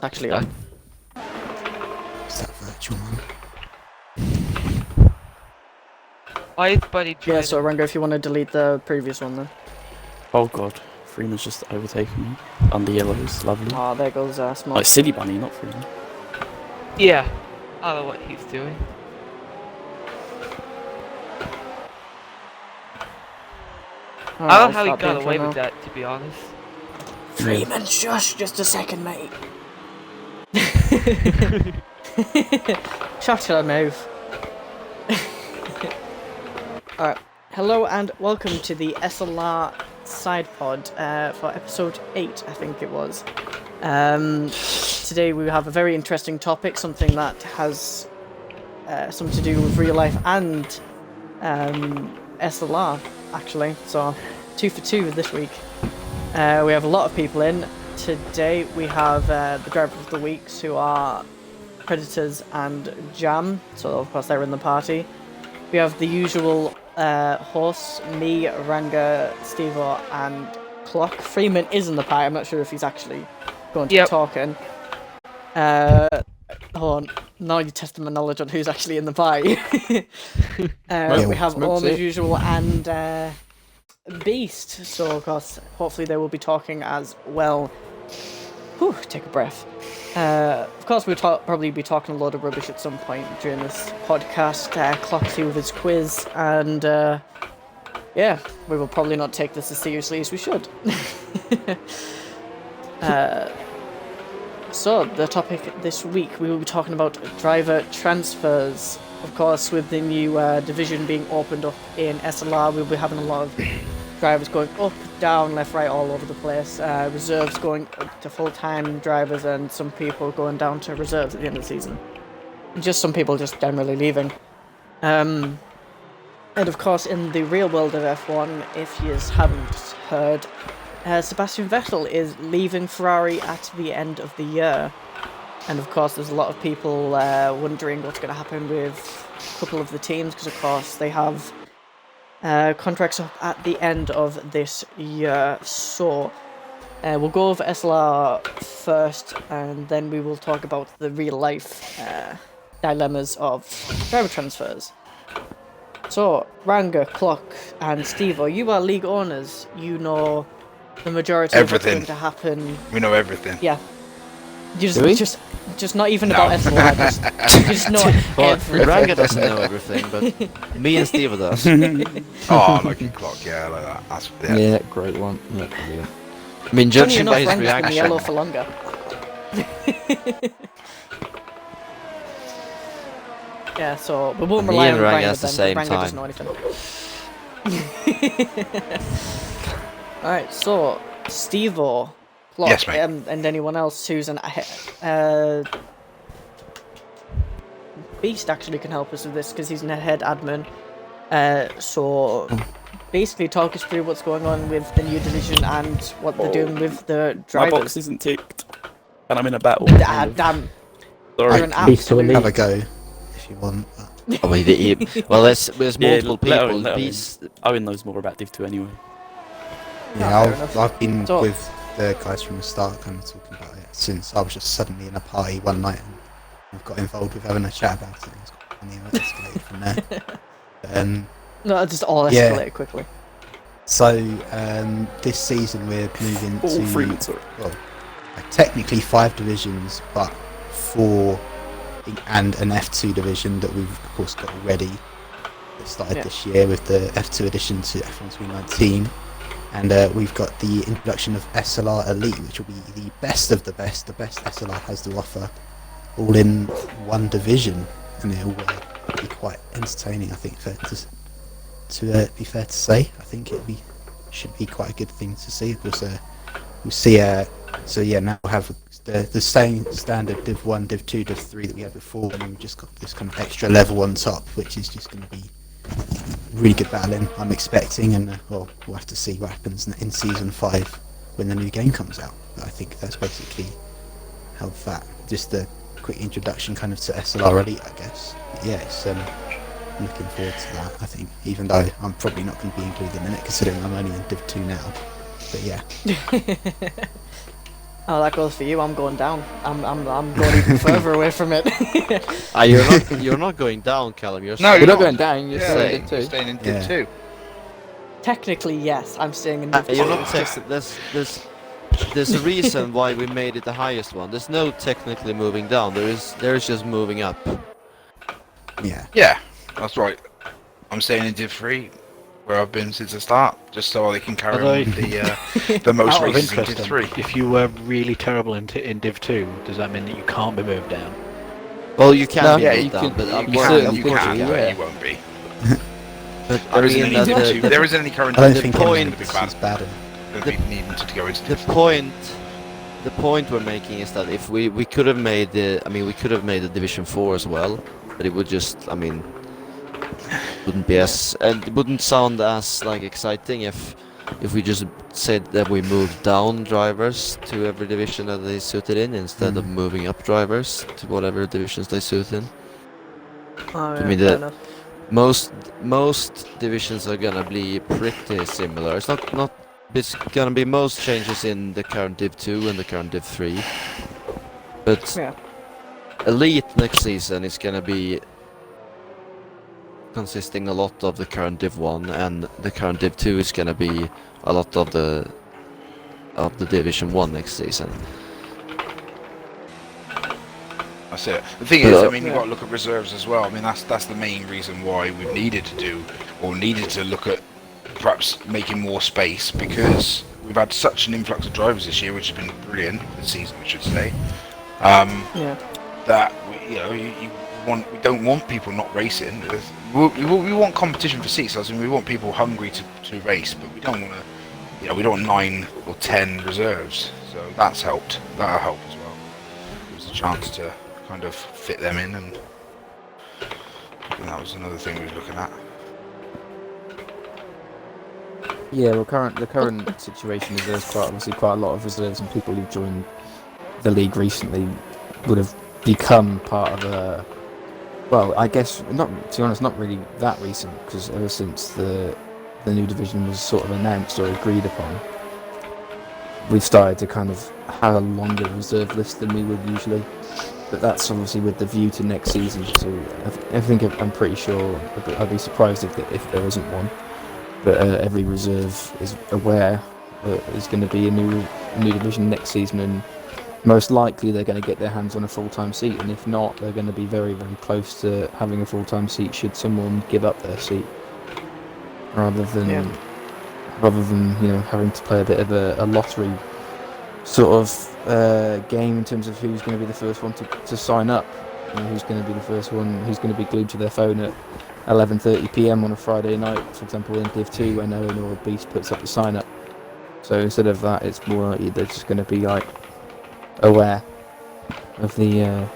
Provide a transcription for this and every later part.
actually on. Is that virtual one? SidePOD Yeah, so Rango, if you want to delete the previous one then. Oh god, Freeman's just overtaken me. On the yellows, lovely. Ah, there goes Smoke. Like Silly Bunny, not Freeman. Yeah. I don't know what he's doing. I don't know how he got away with that, to be honest. Freeman, shush, just a second, mate. Shut your mouth. Alright, hello and welcome to the SLR SidePOD for episode 8, I think it was. Today we have a very interesting topic, something that has something to do with real life and SLR, actually. So, 2 for 2 this week. We have a lot of people in. Today we have the driver of the weeks, who are Predators and Jam, so of course they're in the party. We have the usual hosts, me, Ranga, Stevo and Clock. Freeman is in the party, I'm not sure if he's actually going to be talking. Hold on, now you're testing my knowledge on who's actually in the party. We have Orm as usual and Beast, so of course hopefully they will be talking as well. Whew, take a breath. Of course we'll probably be talking a lot of rubbish at some point during this podcast. Clock's here with his quiz, and yeah, we will probably not take this as seriously as we should. So the topic this week, we will be talking about driver transfers. Of course, with the new division being opened up in SLR, we'll be having a lot of drivers going up, down, left, right, all over the place. Reserves going up to full-time drivers, and some people going down to reserves at the end of the season. Just some people just generally leaving. And of course, in the real world of F1, if you haven't heard, Sebastian Vettel is leaving Ferrari at the end of the year. And of course, there's a lot of people wondering what's going to happen with a couple of the teams, because of course they have contracts up at the end of this year. So we'll go over SLR first, and then we will talk about the real life dilemmas of driver transfers. So, Ranga, Clock, and Stevo, you are league owners. You know the majority of what's going to happen. We know everything. Yeah. Just not even about SLR, just know everything. Ranga doesn't know everything, but me and Steve does. Oh, lucky Clock, yeah, like that. That's Yeah, great one. Yeah, brilliant. I mean, judging by his Ranga's been reaction. yellow for longer. Yeah, so we won't rely on Ranga at the same Ranga time. doesn't know anything. Alright, so Stevo, Clock, Yes, mate. and anyone else who's an Beast actually can help us with this because he's an head admin. So basically talk us through what's going on with the new division and what they're doing with the drivers. My box isn't ticked, and I'm in a battle. Damn. Sorry. You're an absolute... Have a go if you want. Oh, well, there's multiple people. Let Beast. Owen knows more about Div 2 anyway. Yeah, I've been So- with the guys from the start kind of talking about it since I was just suddenly in a party one night and I've got involved with having a chat about it. It's got funny and it escalated from there. No, just all escalated quickly. So this season we're moving All to Freeman, sorry. well, technically 5 divisions, but 4 and an F2 division that we've of course got already. That started this year with the F2 addition to F1 2019. And we've got the introduction of SLR Elite, which will be the best of the best SLR has to offer, all in one division, and it'll be quite entertaining, I think, to be fair to say. I think should be quite a good thing to see. Of course, we'll see. So yeah, now we'll have the same standard Div 1, Div 2, Div 3 that we had before, and we've just got this kind of extra level on top, which is just going to be really good battling, I'm expecting, and well, we'll have to see what happens in Season 5 when the new game comes out. But I think that's basically how that, just a quick introduction kind of to SLR Elite, I guess. Yeah, I'm looking forward to that, I think, even though I'm probably not going to be included in it, considering I'm only in Div 2 now. But yeah. Oh, that goes for you. I'm going down. I'm going even further away from it. You're not going down, Callum. You're No, You're you're not not. going down. You're Yeah, staying you're too. staying in Div Yeah. 2. Technically, yes. I'm staying in Div 2. You're not It's just- there's a reason why we made it the highest one. There's no technically moving down. There's just moving up. Yeah. Yeah, that's right. I'm staying in Div 3, where I've been since the start, just so they can carry Although- on with the most Out of races in interest, Div then, 3. if you were really terrible in Div 2, does that mean that you can't be moved down? Well, you can No, be Yeah, moved you down, can- but you I'm You can- saying can, you can, unfortunately, but yeah. you won't be. but I There isn't mean any that Div 2. the There isn't any current I don't Div think 2 point- going to be bad. is bad. Going to be needing to go into the Div 3. point we're making is that if we could have made we could have made the Division 4 as well, but it would just wouldn't be as, and it wouldn't sound as like exciting if we just said that we moved down drivers to every division that they suited in instead of moving up drivers to whatever divisions they suit in. Oh, I mean, fair the- enough. Most divisions are gonna be pretty similar. It's gonna be most changes in the current Div 2 and the current Div 3. But Yeah. Elite next season is gonna be consisting a lot of the current Div 1, and the current Div 2 is gonna be a lot of the Division 1 next season. That's it. The thing is, I mean, you've got to look at reserves as well. I mean, that's the main reason why we've needed to look at perhaps making more space, because we've had such an influx of drivers this year, which has been brilliant this season, we should say. Yeah. That we don't want people not racing. We want competition for seats. I mean, we want people hungry to race, but we don't want to. We don't want 9 or 10 reserves. So that's helped. That'll help as well. Gives a chance to kind of fit them in, and that was another thing we were looking at. Yeah, well, the current situation is there's quite a lot of reserves, and people who've joined the league recently would have become part of a. Well, I guess not. To be honest, not really that recent, because ever since the new division was sort of announced or agreed upon, we've started to kind of have a longer reserve list than we would usually. But that's obviously with the view to next season. So I think I'm pretty sure I'd be surprised if there isn't one. But every reserve is aware that there's going to be a new division next season, and most likely they're going to get their hands on a full-time seat. And if not, they're going to be very, very close to having a full-time seat should someone give up their seat, rather than having to play a bit of a lottery sort of game in terms of who's going to be the first one to sign up, who's going to be the first one who's going to be glued to their phone at 11:30 PM on a Friday night, for example, in Div 2 when Owen or Beast puts up the sign up. So instead of that, it's more likely they're just going to be like aware of the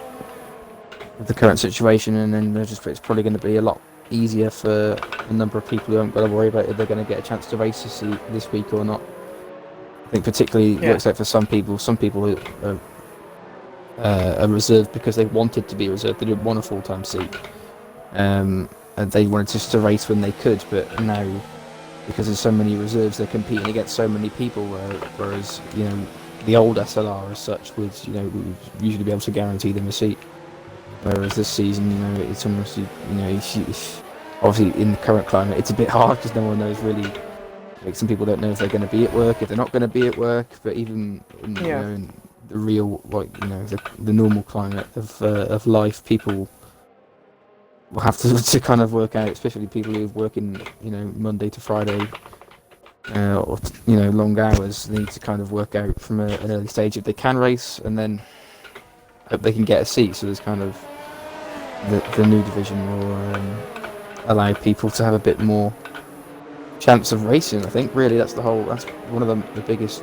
current situation, and then it's probably going to be a lot easier for a number of people who haven't got to worry about if they're going to get a chance to race this week or not. I think particularly works out for some people. Some people who are reserved because they wanted to be reserved. They didn't want a full-time seat. And they wanted just to race when they could, but now because there's so many reserves, they're competing against so many people. Whereas the old SLR as such would usually be able to guarantee them a seat. Whereas this season, it's almost obviously in the current climate, it's a bit hard because no one knows really. Like, some people don't know if they're going to be at work, if they're not going to be at work. But even in the real, the normal climate of life, people will have to kind of work out, especially people who work in Monday to Friday or long hours. They need to kind of work out from an early stage if they can race, and then hope they can get a seat. So there's kind of the new division will allow people to have a bit more chance of racing. I think really that's one of the biggest,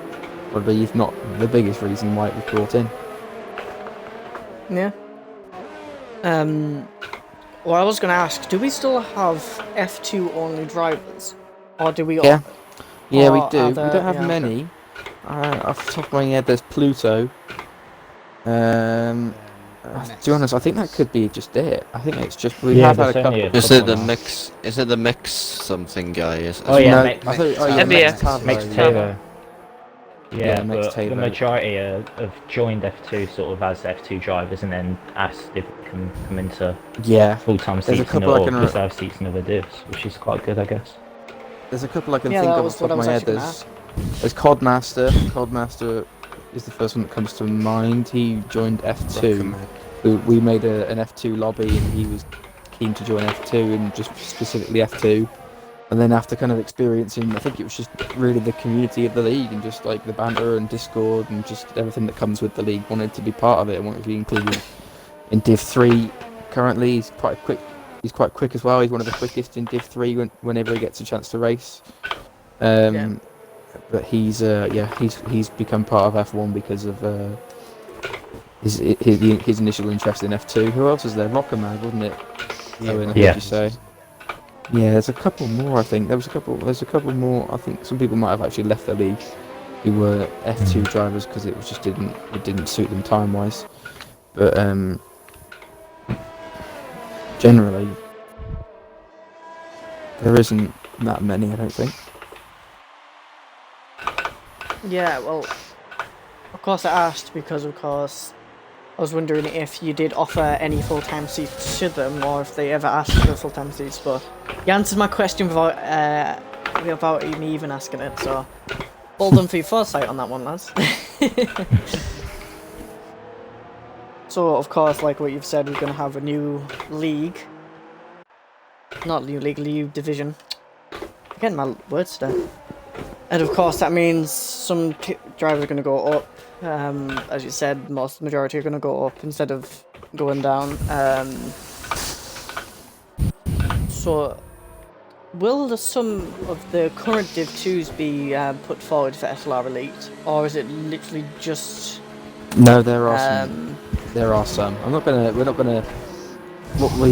probably if not the biggest reason why it was brought in. Yeah. Well, I was going to ask, do we still have F2 only drivers, or do we? Yeah, we or do. are We there- don't have yeah, many. Off the top of my head, there's Pluto. To be honest, I think that could be just it. I think it's just we have had a couple. Is it the mix? Is it the mix something guy? Oh yeah, No, Mix I thought, MBS, Tavo, Mix yeah. Tavo. Yeah, next but the table. majority have joined F2 sort of as F2 drivers and then asked if they can come into Yeah, full-time there's a seats couple I or can reserve seats in other divs, which is quite good, I guess. there's a couple I can Yeah, think that of was off what the I top of was my head. actually gonna ask. There's Codmaster. Codmaster is the first one that comes to mind. He joined F2. We made an F2 lobby, and he was keen to join F2 and just specifically F2. And then after kind of experiencing, I think it was just really the community of the league and just like the banter and Discord and just everything that comes with the league, wanted to be part of it and wanted to be included in Div 3. Currently, he's quite quick. He's quite quick as well. He's one of the quickest in Div 3 whenever he gets a chance to race. But he's become part of F1 because of his initial interest in F2. Who else is there? Rocker Mag, wasn't it? Owen, I heard you say. Yeah, there's a couple more. I think there's a couple more. I think some people might have actually left the league who were F2 drivers because it didn't suit them time wise. But generally, there isn't that many. I don't think. Yeah, well, of course I asked because, of course, I was wondering if you did offer any full-time seats to them or if they ever asked for full-time seats, but you answered my question without me even asking it, so well done for your foresight on that one, lads. So, of course, like what you've said, we're going to have a new league. Not new league, new division. I'm getting my words today. And of course that means some drivers are going to go up. As you said, majority are going to go up instead of going down. So, will some of the current Div 2s be put forward for SLR Elite, or is it literally just? No, there are some. There are some. We're not gonna. What we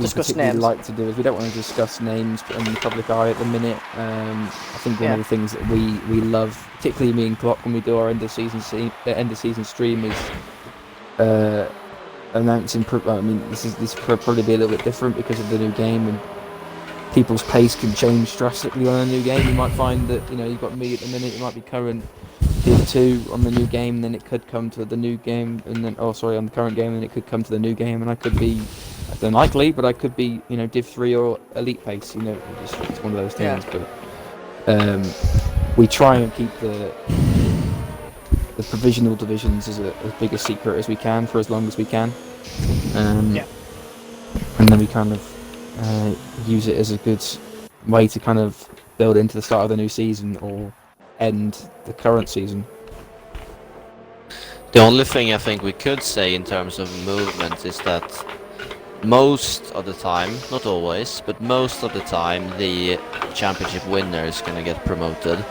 discuss particularly names. like to do is we don't want to discuss names in the public eye at the minute. I think one of the things that we love, particularly me and Glock, when we do our end of season stream, is announcing. I mean, this will probably be a little bit different because of the new game, and people's pace can change drastically on a new game. You might find that you've got me at the minute. It might be current Div 2 on the new game, and then it could come to the new game, and then on the current game, and it could come to the new game, and I could be. It's unlikely, but I could be, Div 3 or Elite Pace, it's one of those things, but we try and keep the provisional divisions as big a secret as we can for as long as we can. And then we kind of use it as a good way to kind of build into the start of the new season or end the current season. The only thing I think we could say in terms of movement is that most of the time, not always, but most of the time, the championship winner is going to get promoted.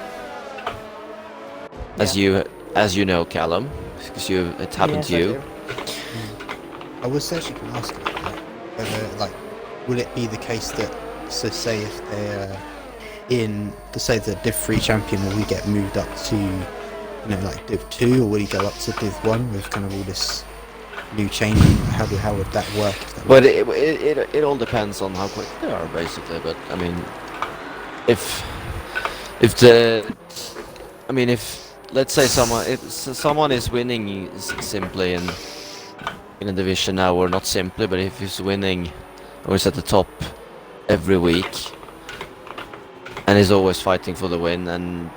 As you know, Callum, because it happened to you. I was actually going to ask about that. Whether, will it be the case that, so say if they're the Div 3 champion, will we get moved up to, Div 2, or will he go up to Div 1 with kind of all this new changing? How would that work? But it all depends on how quick they are, basically. But I mean, if let's say someone is winning simply in a division now, or not simply, but if he's winning or is at the top every week and is always fighting for the win, and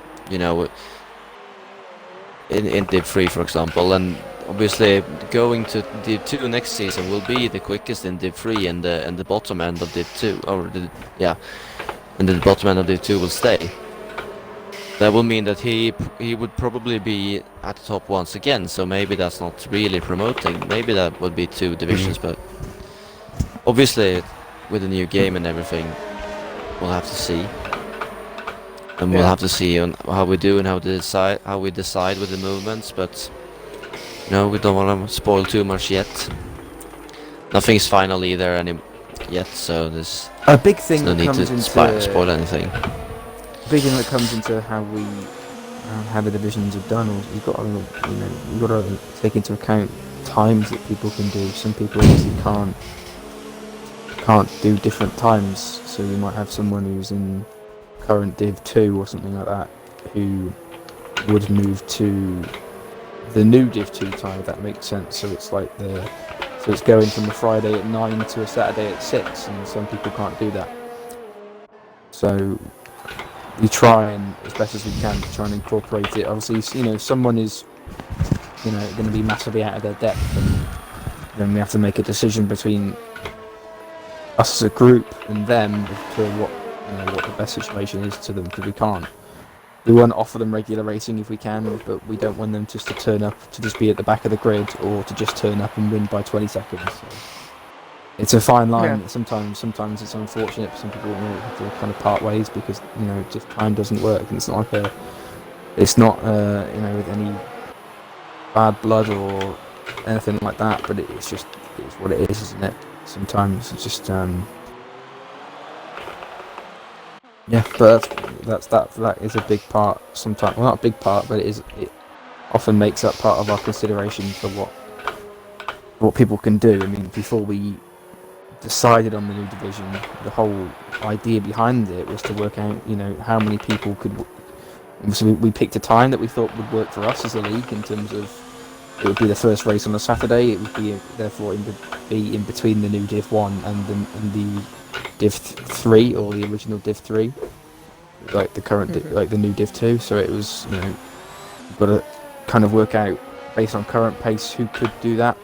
in Div 3 for example, and obviously going to Div 2 next season will be the quickest in Div 3, and the bottom end of Div 2, and the bottom end of Div 2 will stay. That will mean that he would probably be at the top once again, so maybe that's not really promoting. Maybe that would be 2 divisions, but obviously with the new game and everything, we'll have to see. And we'll have to see on how we do and how we decide with the movements, but we don't want to spoil too much yet. Nothing's final either yet, so there's a big thing no need to spoil anything. Big thing that comes into how the divisions are done. You've got to take into account times that people can do. Some people obviously can't do different times, so you might have someone who's in current Div 2 or something like that who would move to the new Div 2 time, if that makes sense. So it's like so it's going from a Friday at 9 to a Saturday at 6, and some people can't do that. So we try and, as best as we can, to try and incorporate it. Obviously, if someone is, going to be massively out of their depth, and then we have to make a decision between us as a group and them as to what the best situation is to them, because we want to offer them regular racing if we can, but we don't want them just to turn up to just be at the back of the grid, or to just turn up and win by 20 seconds. So it's a fine line. Yeah. Sometimes it's unfortunate for some people have to kind of part ways, because just time doesn't work, and it's not with any bad blood or anything like that, but it's what it is, isn't it? Sometimes it's just but that is a big part sometimes. Well, not a big part, but it often makes up part of our consideration for what people can do. I mean, before we decided on the new division, the whole idea behind it was to work out, how many people could. So we picked a time that we thought would work for us as a league, in terms of it would be the first race on a Saturday. It would be therefore be in between the new Div 1 and the Div 3, or the original Div 3, like the current like the new Div 2. So it was, you've got to kind of work out based on current pace who could do that.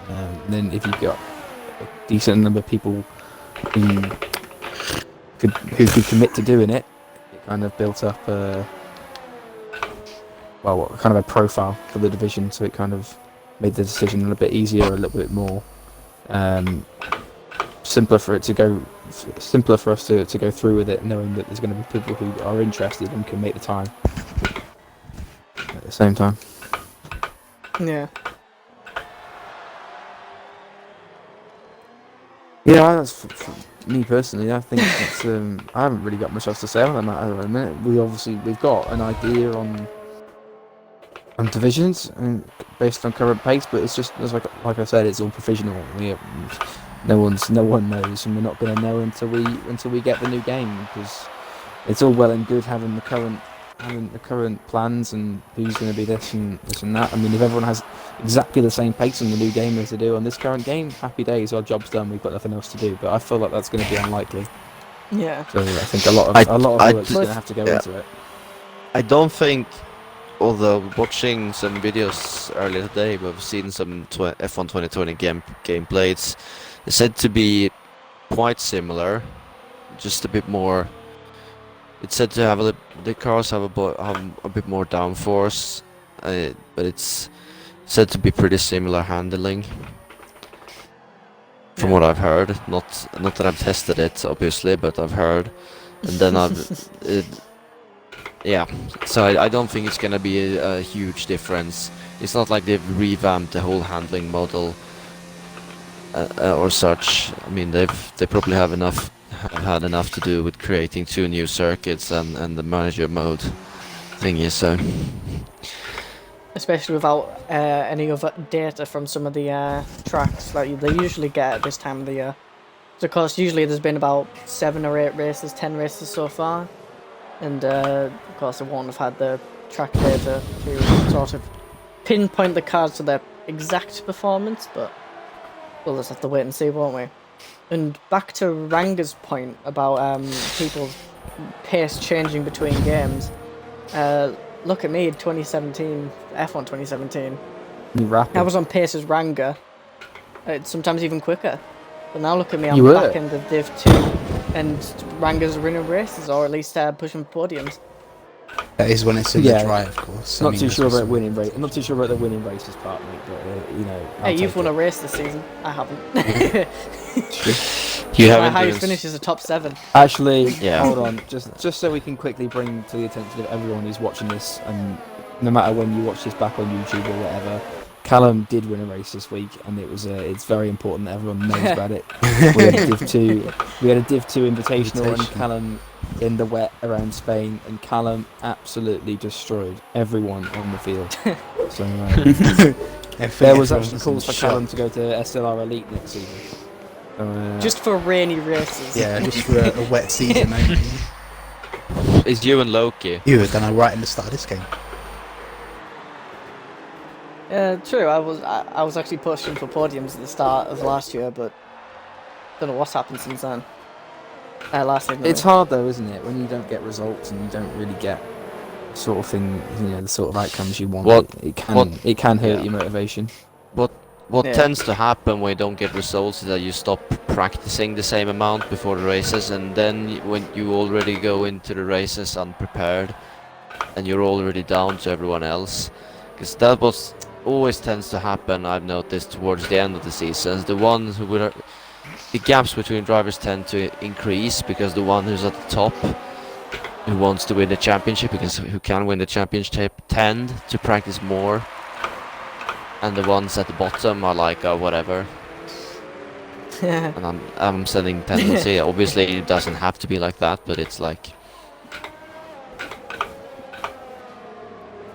And then if you've got a decent number of people who could commit to doing it, it kind of built up kind of a profile for the division. So it kind of made the decision a little bit easier, a little bit more simpler for us to go through with it, knowing that there's going to be people who are interested and can make the time at the same time. Yeah. Yeah, that's for me personally. I think it's, I haven't really got much else to say on that matter at the minute. We've got an idea on divisions and based on current pace, but it's like I said, it's all provisional. No one knows, and we're not going to know until we get the new game, because it's all well and good having the current plans and who's going to be this and that. I mean, if everyone has exactly the same pace on the new game as they do on this current game, happy days, our job's done, we've got nothing else to do. But I feel like that's going to be unlikely. Yeah. So I think a lot of work's going to have to go into it. I don't think, although watching some videos earlier today, we've seen some F1 2020 gameplays. It's said to be quite similar, just a bit more. It's said to have the cars have a bit more downforce, but it's said to be pretty similar handling. From what I've heard, not that I've tested it obviously, but I've heard, and then So I don't think it's gonna be a huge difference. It's not like they've revamped the whole handling model or such. I mean, they probably have had enough to do with creating 2 new circuits and the manager mode thingy. So, especially without any other data from some of the tracks like they usually get at this time of the year. So of course, usually there's been about 7 or 8 races, 10 races so far, and of course they won't have had the track data to sort of pinpoint the cars to their exact performance, but we'll just have to wait and see, won't we? And back to Ranga's point about people's pace changing between games. Look at me in 2017, F1 2017. I was on pace as Ranga, sometimes even quicker. But now look at me, I'm back in the Div 2, and Ranga's winning races, or at least pushing podiums. That is when it's in the dry, of course. Not too sure about the winning races part, mate. But hey, you've won a race this season. I haven't. You haven't. My highest finish is a top 7. Actually, hold on. Just so we can quickly bring to the attention of everyone who's watching this, and no matter when you watch this back on YouTube or whatever, Callum did win a race this week, and it's very important that everyone knows about it. We had a Div 2 invitational, and Callum in the wet around Spain, and Callum absolutely destroyed everyone on the field. So there was actually calls for Callum to go to SLR Elite next season. Just for rainy races. Yeah, just for a wet season. It's you and Loki. You were done right in the start of this game. True. I was actually pushing for podiums at the start of last year, but don't know what's happened since then. Last season. It's hard though, isn't it, when you don't get results and you don't really get the sort of thing, the sort of outcomes you want. It can hurt your motivation. What tends to happen when you don't get results is that you stop practicing the same amount before the races, and then when you already go into the races unprepared, and you're already down to everyone else, because that was always tends to happen. I've noticed towards the end of the seasons, the gaps between drivers tend to increase because the one who's at the top, who wants to win the championship, who can win the championship, tend to practice more. And the ones at the bottom are like, oh, whatever. And I'm setting tendency. Obviously, it doesn't have to be like that, but it's like.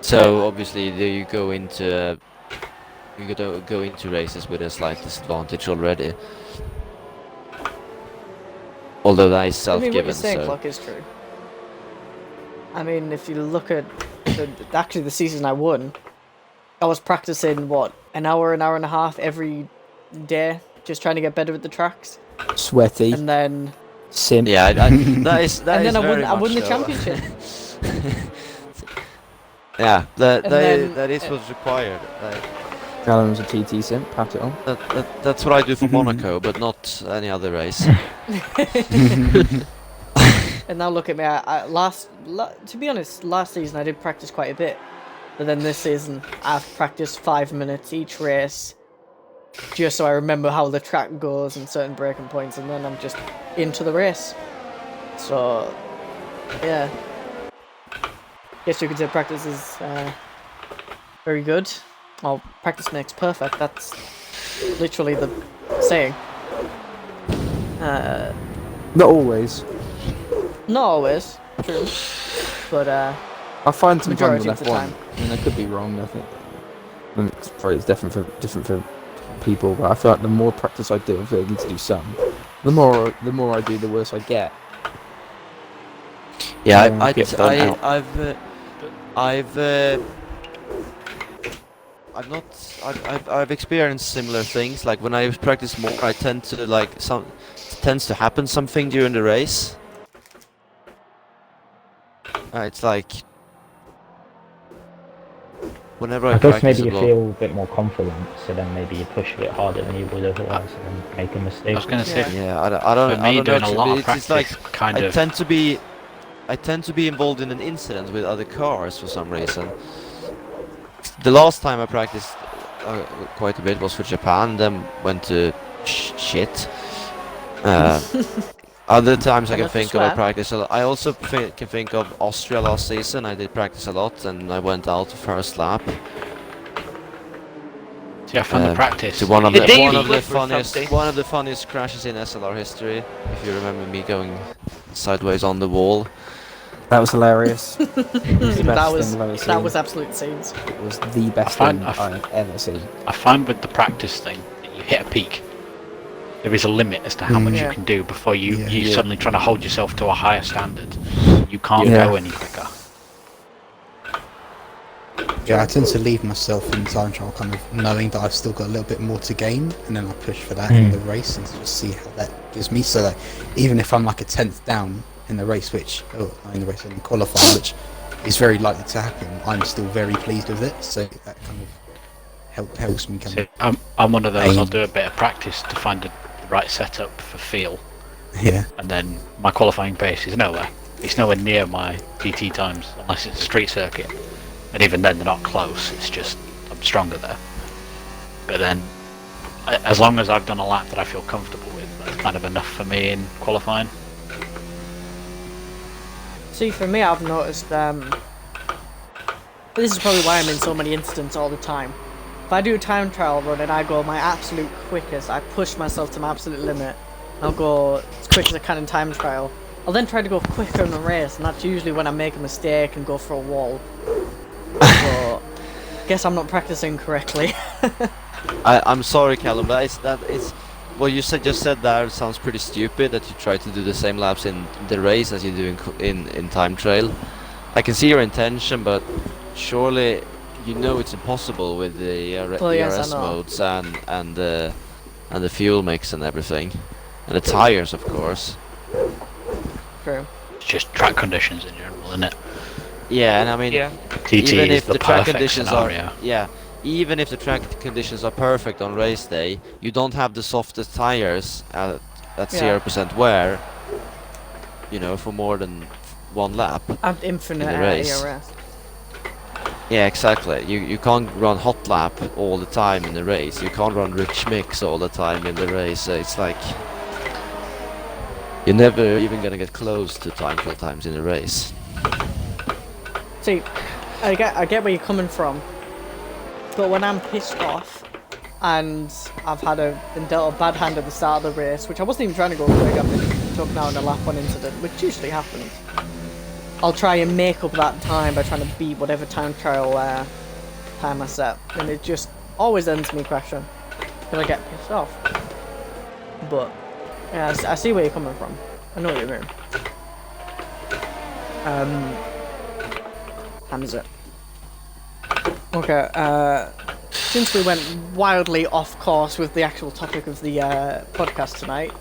So obviously, you go into races with a slight disadvantage already. Although that is self-given. What you're saying, Clock, is true. I mean, if you look at actually the season I won. I was practicing, an hour and a half every day, just trying to get better at the tracks. Sweaty. And then... Simp. Yeah, that is and then I won the championship. Yeah, that is what's required. Callum's a TT simp, pat it on. That's what I do for Monaco, but not any other race. And now look at me, to be honest, last season I did practice quite a bit. But then this season, I've practiced 5 minutes each race, just so I remember how the track goes and certain braking points, and then I'm just into the race. So, yeah. Guess you could say practice is very good. Well, practice makes perfect. That's literally the saying. Not always. Not always, true. But I find sometimes majority with of the F1, time. I mean, I could be wrong. I think it's different for people, but I feel like the more practice I do, I feel I need to do some. The more I do, the worse I get. Yeah, I've experienced similar things. Like when I practice more, I tend to tends to happen something during the race. It's like whenever I guess maybe practice you a lot. feel a bit more confident, so then maybe you push a bit harder than you would otherwise and make a mistake. I was going to say, Yeah, I don't. for me, I don't doing know, a lot of it's practice like kind I of... tend to be involved in an incident with other cars for some reason. The last time I practiced quite a bit was for Japan, then went to shit. Other times I can think of I practice a lot. I also can think of Austria last season. I did practice a lot, and I went out the first lap. Yeah, I found the practice. To one of the funniest crashes in SLR history. If you remember me going sideways on the wall. That was hilarious. It was the best thing I've ever seen. That was absolute scenes. It was the best thing I've ever seen. I find with the practice thing that you hit a peak. There is a limit as to how much you can do before you suddenly trying to hold yourself to a higher standard. You can't go any quicker. Yeah, I tend to leave myself in time trial kind of knowing that I've still got a little bit more to gain, and then I push for that in the race and just see how that gives me. So that even if I'm like a 10th down in the race, in qualifying, which is very likely to happen, I'm still very pleased with it. So that kind of helps me kind of... I'm one of those, I'll do a bit of practice to find the right setup for feel. Yeah. And then my qualifying pace is nowhere. It's nowhere near my GT times, unless it's a street circuit. And even then, they're not close. It's just, I'm stronger there. But then, as long as I've done a lap that I feel comfortable with, that's kind of enough for me in qualifying. See, for me, I've noticed, this is probably why I'm in so many incidents all the time. If I do a time trial run and I go my absolute quickest, I push myself to my absolute limit, I'll go as quick as I can in time trial. I'll then try to go quicker in the race, and that's usually when I make a mistake and go for a wall. So, guess I'm not practicing correctly. I'm sorry, Callum, but it's what you just said there sounds pretty stupid, that you try to do the same laps in the race as you do in time trail. I can see your intention, but surely you know it's impossible with the Well, yes, I ERS know. modes and the fuel mix and everything, and the tires, of course. True. It's just track conditions in general, isn't it? Yeah, and I mean, Yeah. TT even is if the the track perfect conditions scenario. are, yeah, even if the track conditions are perfect on race day, you don't have the softest tires at Yeah. 0% wear, you know, for more than one lap. And infinite In the race. ERS. Yeah, exactly. You can't run hot lap all the time in the race. You can't run rich mix all the time in the race. So it's like you're never even gonna get close to time trial times in the race. See, I get where you're coming from, but when I'm pissed off and I've been dealt a bad hand at the start of the race, which I wasn't even trying to go quick, I've been took now in a lap 1 incident, which usually happens. I'll try and make up that time by trying to beat whatever time trial time I set, and it just always ends me crashing because I get pissed off. But yeah, I see where you're coming from. I know what you mean. Hamza. Okay, since we went wildly off course with the actual topic of the podcast tonight,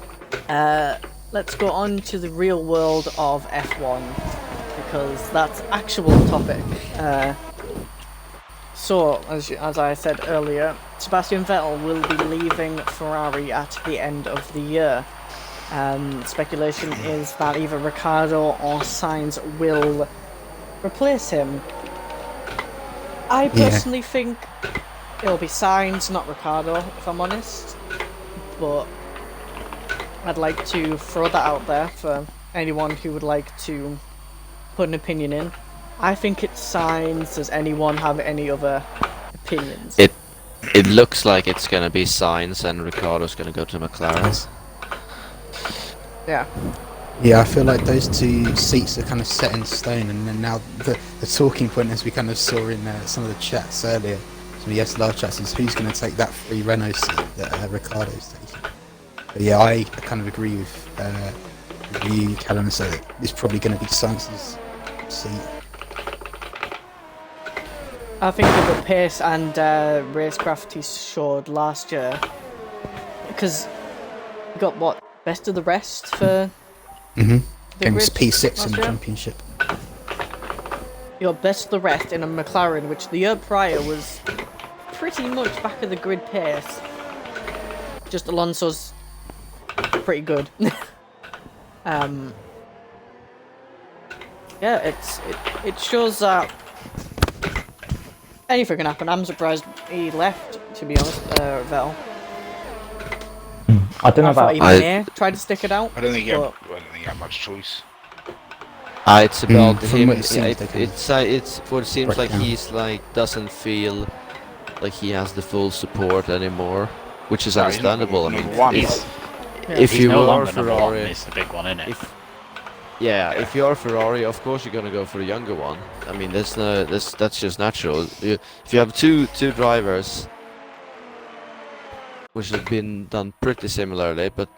let's go on to the real world of F1, because that's actual topic. So, as I said earlier, Sebastian Vettel will be leaving Ferrari at the end of the year. Speculation is that either Ricciardo or Sainz will replace him. I personally think it'll be Sainz, not Ricciardo, if I'm honest. But I'd like to throw that out there for anyone who would like to put an opinion in. I think it's Sainz. Does anyone have any other opinions? It looks like it's gonna be Sainz and Ricciardo's gonna go to McLaren. Yeah. Yeah, I feel like those two seats are kind of set in stone, and then now the talking point, as we kind of saw in some of the chats earlier, some of the SLR chats, is who's going to take that free Renault seat that Ricciardo's taking. But yeah, I kind of agree with you, Callum, so it's probably going to be Sainz's seat. I think with the pace and racecraft he showed last year, because he got what, best of the rest for the Against grid P6 in last the year? championship. He got best of the rest in a McLaren, which the year prior was pretty much back of the grid pace. Just Alonso's pretty good. Yeah, it shows that anything can happen. I'm surprised he left, to be honest, Vettel. I don't know I thought about. he may try to stick it out. I don't think he but had much choice. It's about from him. what it seems, they can It's what it seems break like down. he's like doesn't feel like he has the full support anymore, which is No, he's not understandable. I mean, number one. if He's you no are longer number one. Ferrari, It's the big one, isn't it? if you're Ferrari, of course you're gonna go for the younger one. I mean, that's just natural. If you have two drivers, which have been done pretty similarly, but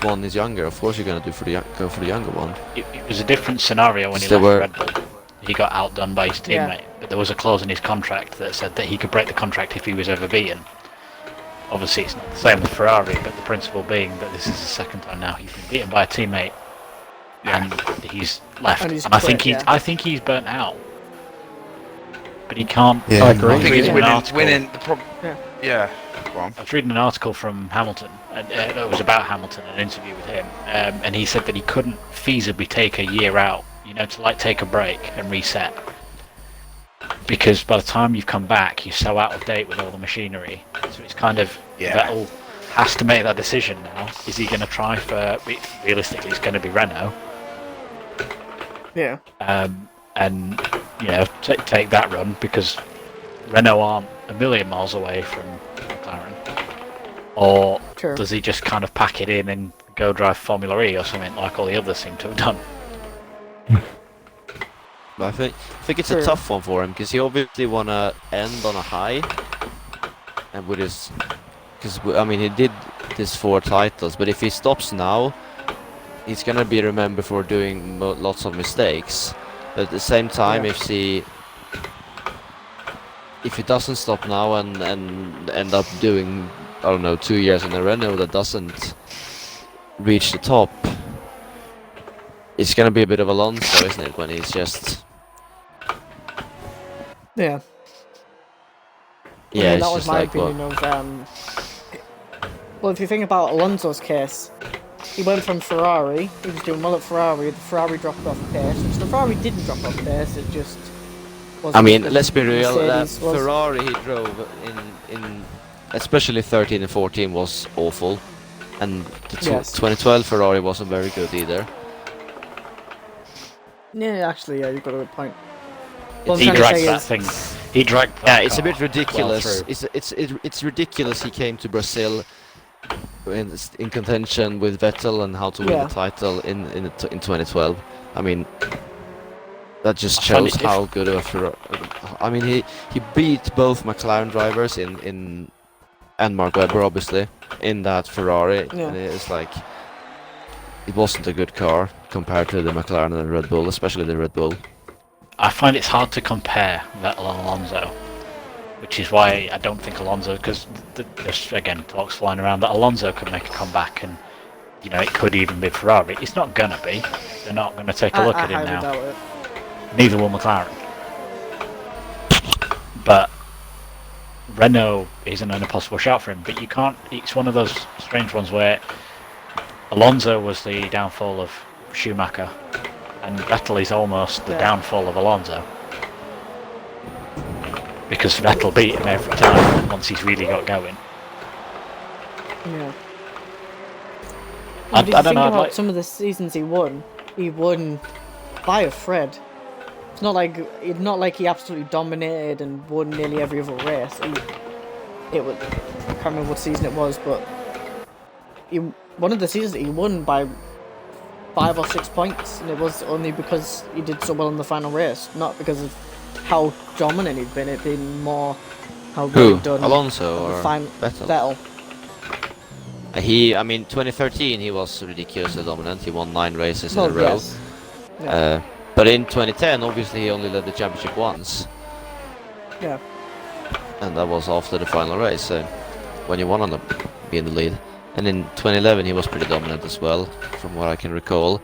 one is younger, of course you're gonna go for the younger one. It was a different scenario when he There left were- Red Bull. He got outdone by his Yeah. teammate, but there was a clause in his contract that said that he could break the contract if he was ever beaten. Obviously, it's not the same with Ferrari, but the principle being that this is the second time now he's been beaten by a teammate, and he's left. And he's I think quit, I think he's burnt out, but he can't. Yeah, I agree. I think reading it's an winning. article- Winning the problem. Yeah. Yeah. Go on. I was reading an article from Hamilton, and it was about Hamilton, an interview with him, and he said that he couldn't feasibly take a year out, to like take a break and reset. Because by the time you've come back, you're so out of date with all the machinery. So it's kind of, Vettel has to make that decision now. Is he going to try for, realistically, it's going to be Renault, yeah. and, take that run, because Renault aren't a million miles away from McLaren. Or True. does he just kind of pack it in and go drive Formula E or something like all the others seem to have done? But I think it's True. a tough one for him, because he obviously want to end on a high, and with his, because I mean he did his 4 titles, but if he stops now, he's gonna be remembered for doing lots of mistakes. But at the same time, Yeah. if he doesn't stop now and end up doing, I don't know, 2 years in a Renault that doesn't reach the top, it's gonna be a bit of Alonso, isn't it? When he's just Yeah. yeah, I mean, it's that was just my like opinion of. Well, if you think about Alonso's case, he went from Ferrari. He was doing well at Ferrari. The Ferrari dropped off pace, which the Ferrari didn't drop off pace. It just. I mean, wasn't let's be as real. That Mercedes was. Ferrari he drove in especially 13 and 14 was awful, and the Yes. 2012 Ferrari wasn't very good either. Yeah, actually, yeah, you've got a good point. What I'm He trying to dragged say that is- thing. He dragged that. Yeah, it's a car bit ridiculous. well through. It's ridiculous. He came to Brazil in contention with Vettel and how to win Yeah. the title in 2012. I mean, that just I find shows it how good of a Ferrari. I mean, he beat both McLaren drivers in and Mark Webber obviously in that Ferrari. Yeah. And it's like it wasn't a good car compared to the McLaren and the Red Bull, especially the Red Bull. I find it's hard to compare Vettel and Alonso, which is why I don't think Alonso, because there's again talks flying around that Alonso could make a comeback, and you know it could even be Ferrari. It's not gonna be. They're not gonna take a look at him highly now. doubt it. Neither will McLaren. But Renault isn't an impossible shout for him. But you can't. It's one of those strange ones where Alonso was the downfall of Schumacher, and Vettel is almost the Yeah. downfall of Alonso. Because Vettel beat him every time once he's really got going. Yeah. I But if you don't think know, I'd about like- some of the seasons he won by a thread. It's not like he absolutely dominated and won nearly every other race. I can't remember what season it was, but one of the seasons he won by 5 or 6 points, and it was only because he did so well in the final race, not because of how dominant he'd been. It'd been more how good Who? he'd done. Alonso at the or final Vettel? I mean, 2013 he was ridiculously dominant. He won 9 races in a row. Yes. Yeah. But in 2010, obviously, he only led the championship once, Yeah. and that was after the final race. So when you want to be in the lead, and in 2011 he was pretty dominant as well, from what I can recall.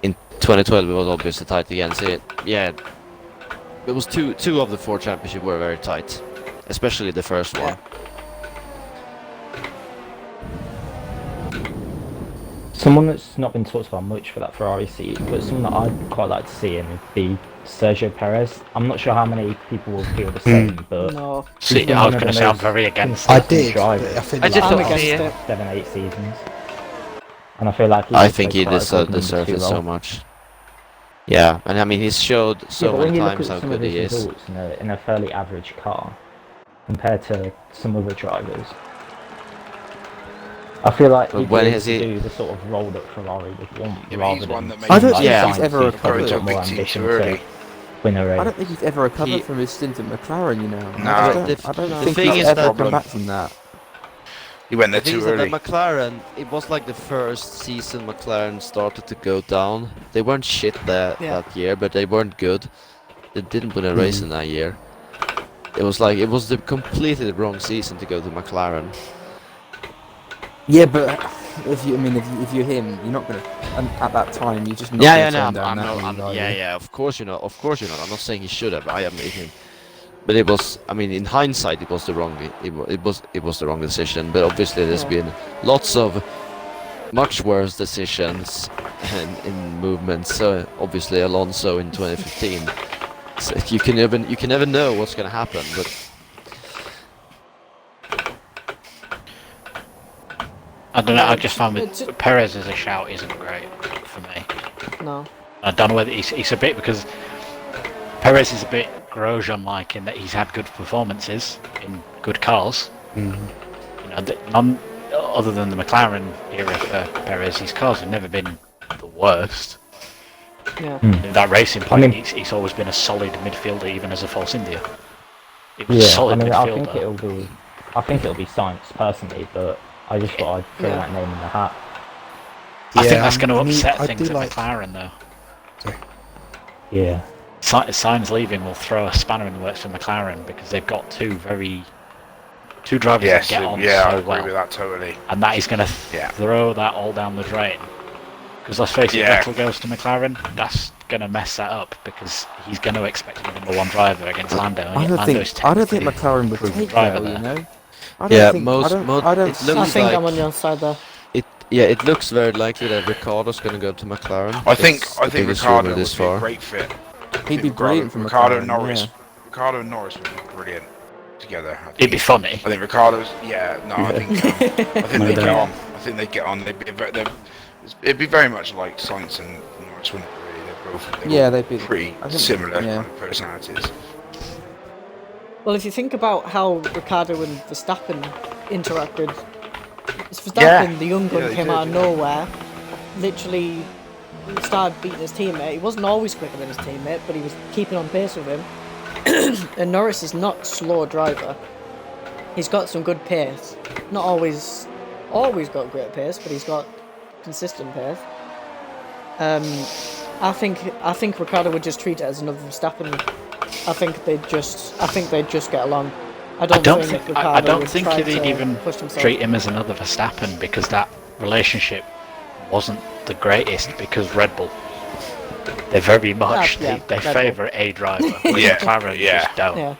In 2012 it was obviously tight again. So yeah, it was two of the 4 championships were very tight, especially the first one. Yeah. Someone that's not been talked about much for that Ferrari seat, but someone that I'd quite like to see in would be Sergio Perez. I'm not sure how many people will feel the same, but No. See, been I was one of going to the sound most very against I it. did, drivers. but I feel I just like I'm don't against see it. it. 7-8 seasons. And I feel like I would think play he quite a good deserves number it two so role. much. Yeah, and I mean he's showed Yeah, so but when many you look times at how some of good his he is. results in a fairly average car compared to some other drivers, I feel like But he'd when be able has to he- do the sort of role that Ferrari would want, Yeah, but rather he's one than that makes I don't think Yeah. he's ever Go Go recovered. into a more big team ambition too to early. win a race. I don't think he's ever recovered He- from his stint at McLaren. You know, No. I don't, The- I don't the think thing he's is ever that- come back from that. He went there The thing too is that early. the McLaren, it was like the first season McLaren started to go down. They weren't shit that year, but they weren't good. They didn't win a race in that year. It was the completely wrong season to go to McLaren. Yeah, but if you're him, you're not gonna. And at that time, you're just not Yeah, gonna no, turn down that lead, are you? of course you're not. Of course you're not. I'm not saying he should have. I mean, but it was. I mean, in hindsight, it was the wrong. It was the wrong decision. But obviously, there's been lots of much worse decisions in movements. So obviously, Alonso in 2015. So you can never know what's going to happen. But I don't know, I just found It's- that Perez as a shout isn't great for me. No. I don't know whether he's a bit, because Perez is a bit Grosjean-like in that he's had good performances in good cars. You know, none other than the McLaren era for Perez, his cars have never been the worst. Yeah. That racing point, I mean- he's always been a solid midfielder, even as a Force India. It was a Yeah, I solid mean, I midfielder. think it'll be Sainz personally, but I just thought I'd throw that name in the hat. I think Yeah, that's going to I mean, upset I things do at like- McLaren, though. Yeah. Sainz leaving will throw a spanner in the works for McLaren because they've got two drivers Yes, that get on yeah, I so agree well, with that totally. and that is going to Yeah. throw that all down the drain. Because let's face it, Yeah. Vettel goes to McLaren, that's going to mess that up because he's going to expect to be the #1 driver against Lando. And I yet don't Lando's think technically McLaren would proven take driver that, there. you know. I don't Yeah, think, most- I don't, most- I don't it see I looks think like- I'm on your side there. It looks very likely that Ricardo's going to go to McLaren. I think That's the biggest Ricardo rumour would this be a far. great fit. He'd be brilliant for Ricardo McLaren, Norris. yeah. Ricardo and Norris would be brilliant together. I think. It'd be funny. I think Ricardo's. Yeah, no, I think. I think they get doubt. on. I think they get on. It'd be very much like Sainz and Norris, wouldn't it? Really, Yeah, they're they'd be pretty I think- similar yeah. kind of personalities. Well, if you think about how Ricardo and Verstappen interacted, it's Verstappen, Yeah. the young gun, Yeah, they came did, out of yeah. nowhere, literally started beating his teammate. He wasn't always quicker than his teammate, but he was keeping on pace with him. And Norris is not a slow driver. He's got some good pace. Not always got great pace, but he's got consistent pace. I think Ricardo would just treat it as another Verstappen. I think they'd just get along. I don't think Ricardo I don't would think try he'd to even push himself. treat him as another Verstappen because that relationship wasn't the greatest because Red Bull. They very much yeah, they Red Bull. favour a driver. whereas Yeah, McLaren yeah. just don't. Yeah,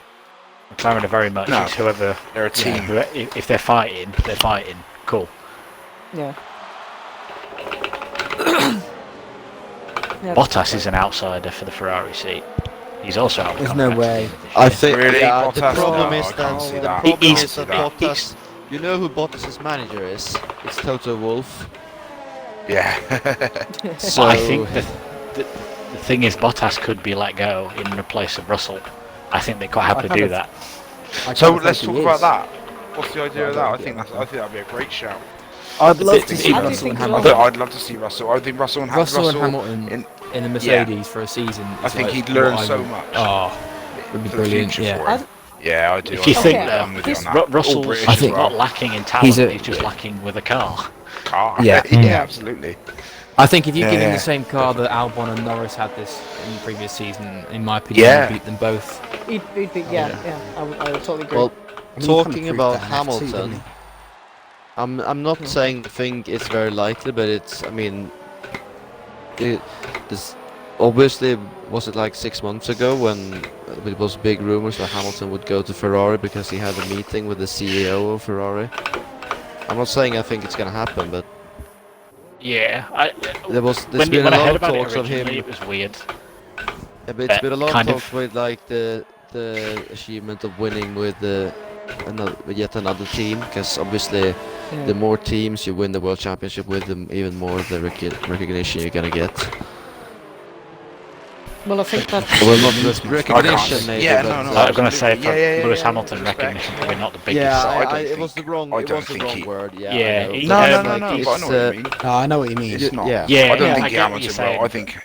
McLaren are very much No. it's whoever. They're a team. If they're fighting, they're fighting. Cool. yeah. Yeah, Bottas is an outsider for the Ferrari seat. He's also out. of There's no contract way. this year. I think Really, yeah, the Bottas? problem No, is I can't see that that. the problem He's- is that he's- Bottas. You know who Bottas's manager is? It's Toto Wolff. Yeah. So But I think the thing is, Bottas could be let go in the place of Russell. I think they quite happily kind do of- that. I So kinda let's think talk he about is. that. What's the idea Well, of that? I I don't think get that'd be a great shout. I'd love to I see do Russell think and so. Hamilton. I'd love to see Russell. I think Russell and Russell and Hamilton in- in a Mercedes for a season. I is think like he'd learn what I so would- much. Oh, would be for the brilliant. future Yeah. for him. Yeah, I do. If you I think Okay, that I'm with you on this- that. All Russell's British I as think- not well. lacking in talent, He's he's, a- just lacking with a car. Car. Yeah. yeah, absolutely. I think if you Yeah, give him yeah. the same car that Albon and Norris had this in the previous season, in my opinion, Yeah. he'd beat them both. He'd be, yeah. I would totally agree. well, I mean, he talking kinda proved about that in F2, didn't Hamilton, I'm not saying the thing is very likely, but it's I mean, this obviously was it like 6 months ago when it was big rumors that Hamilton would go to Ferrari because he had a meeting with the CEO of Ferrari. I'm not saying I think it's gonna happen, but Yeah, there's when been a I lot heard of about it talks of him. originally, it was weird. Yeah, but it's been a lot of kind of- talks with like the achievement of winning with yet another team, because obviously Yeah. the more teams you win the world championship with, the even more the recognition you're gonna get. Well, I think that Well, not just recognition, maybe, Yeah, but no, no, I was going to say absolutely. for Yeah, yeah, Lewis yeah, Hamilton respect. recognition, probably not the biggest. yeah, I don't it was the think- wrong. I It don't was the think wrong he- word. Yeah. Yeah, I know, he- but No, Yeah, no, no, like, no. it's, But I know what you mean. No, I know what you mean. It's not. yeah. Yeah, I don't yeah, think I get what you're Hamilton saying. will. I think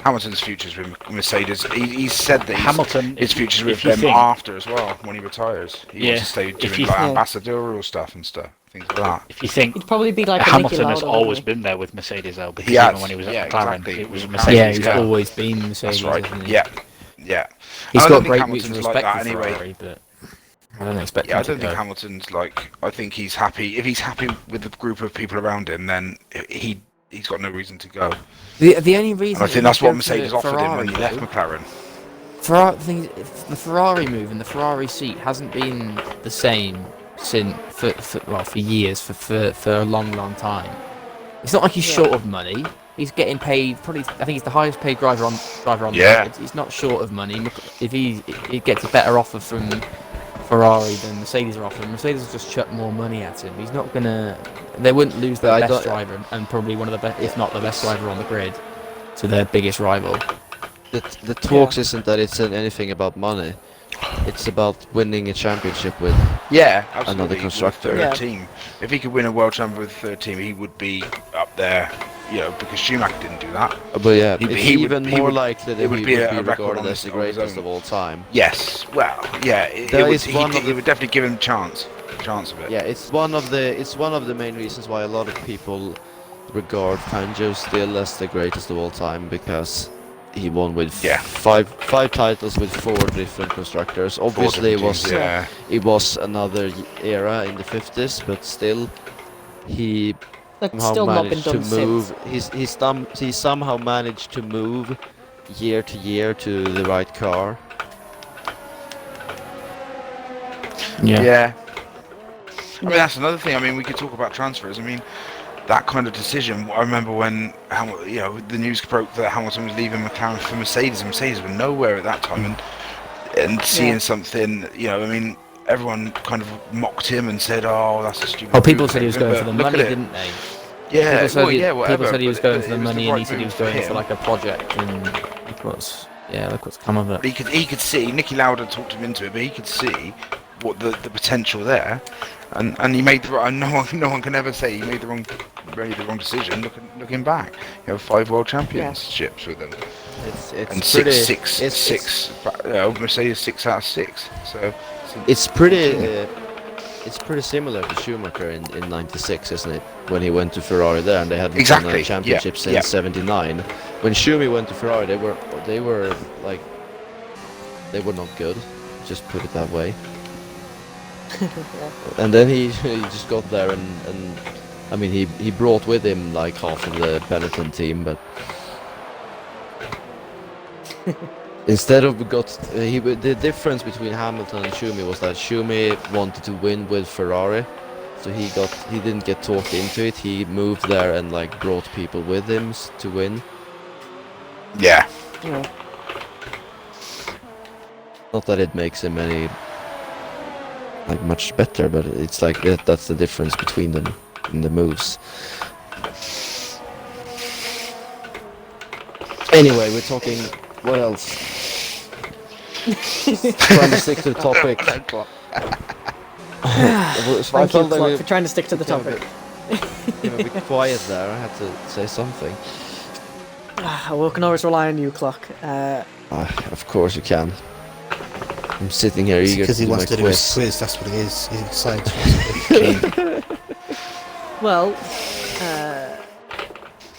Hamilton's future's with Mercedes. He said that Hamilton, his future's with if you them think- after as well when he retires. He Yeah, wants to stay if doing you like think- ambassadorial stuff and stuff, things like that. If you think he'd probably be like a Niki Hamilton has Lauda, always wouldn't been there with Mercedes though, because He has, even when he was at yeah, McLaren, exactly. it was a Yeah, Mercedes Yeah, he's car. always been Mercedes. That's right. Hasn't he? Yeah, yeah. He's I don't got think great Hamilton's mutual like respect that for anyway. Ferrari, but I don't expect Yeah, I him to don't think go. Hamilton's like. I think he's happy. If he's happy with the group of people around him, then he's got no reason to go. The only reason And I think he that's would what go Mercedes to offered him when Ferrari, he left though, McLaren. the Ferrari move and the Ferrari seat hasn't been the same since for years, for a long time. It's not like he's Yeah. short of money. He's getting paid probably. I think he's the highest paid driver on Yeah. the grid. He's not short of money. If he gets a better offer from Ferrari than Mercedes are offering, Mercedes will just chuck more money at him. He's not gonna. They wouldn't lose But I their best don't- driver and probably one of the best, if not the best driver on the grid, to their biggest rival. The talks isn't that it's anything about money. It's about winning a championship with. Yeah, absolutely. Another with constructor. Third Yeah. team. If he could win a world championship with the third team, he would be up there. You know, because Schumacher didn't do that. But yeah, He- it's he would- even he more would- likely that it would he be would a be record regarded on as the his- on his greatest own. of all time. Yes. Well, yeah. There It is one of the- would definitely give him a chance of it. Yeah, it's one of the main reasons why a lot of people regard Fangio still as the greatest of all time, because he won with Yeah. five titles with 4 different constructors. Obviously, it was another era in the 50s, but still, he That's somehow still not been managed to done move. since. He somehow managed to move year to year to the right car. Yeah. I mean, that's another thing. I mean, we could talk about transfers. I mean, that kind of decision. I remember when the news broke that Hamilton was leaving McLaren for Mercedes, and Mercedes were nowhere at that time, and seeing something. I mean, everyone kind of mocked him and said, "Oh, that's a stupid." Well, people move." said he was going for the Look money, at it. didn't they? Yeah, People whatever. said he was but going for the it was money, right and he said he move was going for him. like a project, and look what's come of it. But he could see. Nicky Lauda talked him into it, but he could see what the potential there, and he made the right. No one can ever say he made the wrong decision. Looking back, 5 world championships with them, It's and pretty, six. Mercedes 6 out of 6. So it's pretty. It's pretty similar to Schumacher in '96, isn't it? When he went to Ferrari there, and they hadn't won a championship since '79. When Schumi went to Ferrari, they were not good. Just put it that way. And then he just got there, and I mean he brought with him like half of the Benetton team, but instead of the difference between Hamilton and Schumi was that Schumi wanted to win with Ferrari, so he didn't get talked into it. He moved there and like brought people with him to win. Yeah. Not that it makes him any much better, but it's like that's the difference between them in the moves. Anyway, we're talking what else? Trying to stick to the topic. Thank you, Clark, for trying to stick to the topic. A bit quiet there. I had to say something. We can always rely on you, Clock. Of course you can. I'm sitting here eager because he do wants my to do his quiz. quiz. That's what it is. He's excited. Well,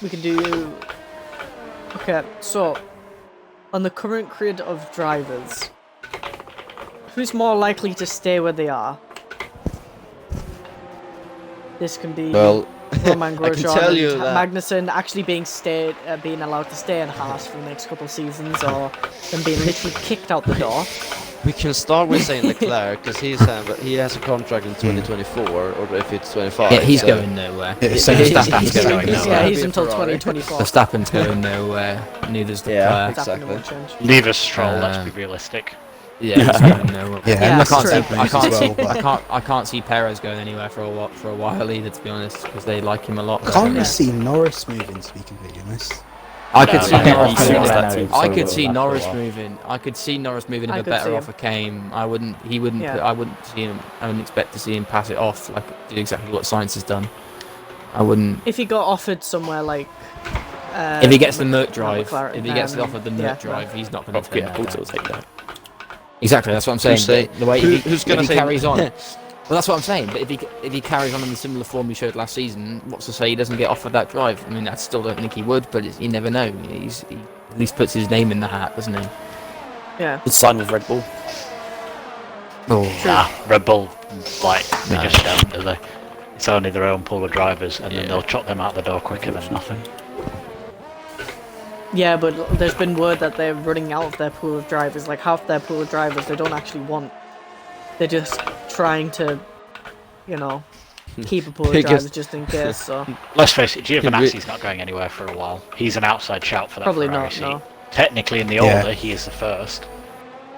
we can do. Okay, so on the current grid of drivers, who's more likely to stay where they are? This can be Well, Roman I can Grosjean tell and you that Magnussen actually being allowed to stay in Haas for the next couple of seasons, or them being literally kicked out the door. we can start with saying Leclerc because he has a contract in 2024, or if it's 25. Yeah, he's so going nowhere. So Verstappen's going Yeah, nowhere. he's until 2024. Verstappen's going nowhere. Neither's the Yeah. player. Exactly. Won't change. Neither Stroll, let's be realistic. Yeah, he's going nowhere. Yeah, Yeah, and I that's can't true. see. I can't as see. well, but I can't see Perez going anywhere for a while either. To be honest, because they like him a lot. I can't Yeah. really see Norris moving. To be completely honest. I could see No, Norris no, moving. no, I no, could see no, Norris no. moving. I could see Norris moving if I a could better see him. offer came. I wouldn't. He wouldn't. Yeah. I wouldn't see him. I wouldn't expect to see him pass it off. Like do exactly what Science has done. I wouldn't. If he got offered somewhere like. If he gets the Merc drive, McLaren, if he gets offered the Merc yeah, drive, he's not going to Yeah, also take that. Exactly, that's what I'm saying. Who's say- The way who's gonna if he say- carries on. Well, that's what I'm saying. But if he carries on in the similar form he showed last season, what's to say he doesn't get offered that drive? I mean, I still don't think he would, but you never know. He at least puts his name in the hat, doesn't he? Yeah. It's signed with Red Bull. Oh, Nah, Red Bull, they No. just don't, do they? It's only their own pool of drivers, and Yeah. then they'll chuck them out the door quicker than nothing. Yeah, but there's been word that they're running out of their pool of drivers. Like half their pool of drivers they don't actually want. They're just trying to, keep a pool of Biggest- drivers just in case. So Let's face it, Giovanazzi's not going anywhere for a while. He's an outside shout for that probably Ferrari not. seat. No. Technically, in the Yeah. order, he is the first.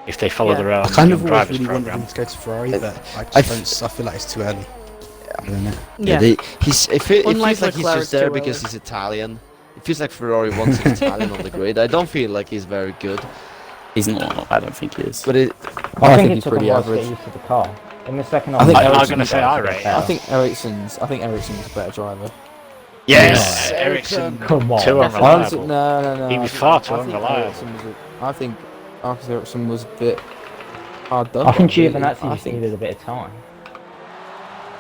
If they follow Yeah. their own I kind of always drivers really wanted program. him to go to Ferrari, but I feel like it's too early. I don't know. Yeah. It feels Unlike like he's Leclerc, just there too because early. he's Italian. It feels like Ferrari wants an Italian on the grid. I don't feel like he's very good, He's not. I don't think he is. but it. I think he's it took him pretty a while to average. get used to the car. In the second I think I was Ericsson gonna say got I a bit rate. better. I think Ericsson's a better driver. Yes, Yeah. Ericsson, Come on. too Definitely. unreliable. No. He I was think- far too I think unreliable. Ericsson was I think Marcus Ericsson was a bit hard done. I think really. Giovinazzi I just think needed a bit of time.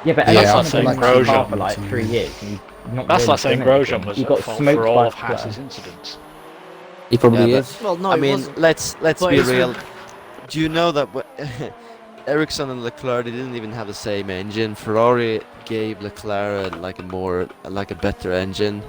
Yeah, but Yeah, Ericsson I has been think in the car Grosjean for like was- 3 years. And he's not That's really like saying done anything. Grosjean was He at got fault smoked for all by of Haas's Leclerc. incidents. He probably Yeah, is. Well, no, I it mean, wasn't. let's But be it's- real. Do you know that Ericsson and Leclerc, they didn't even have the same engine? Ferrari gave Leclerc like a better engine.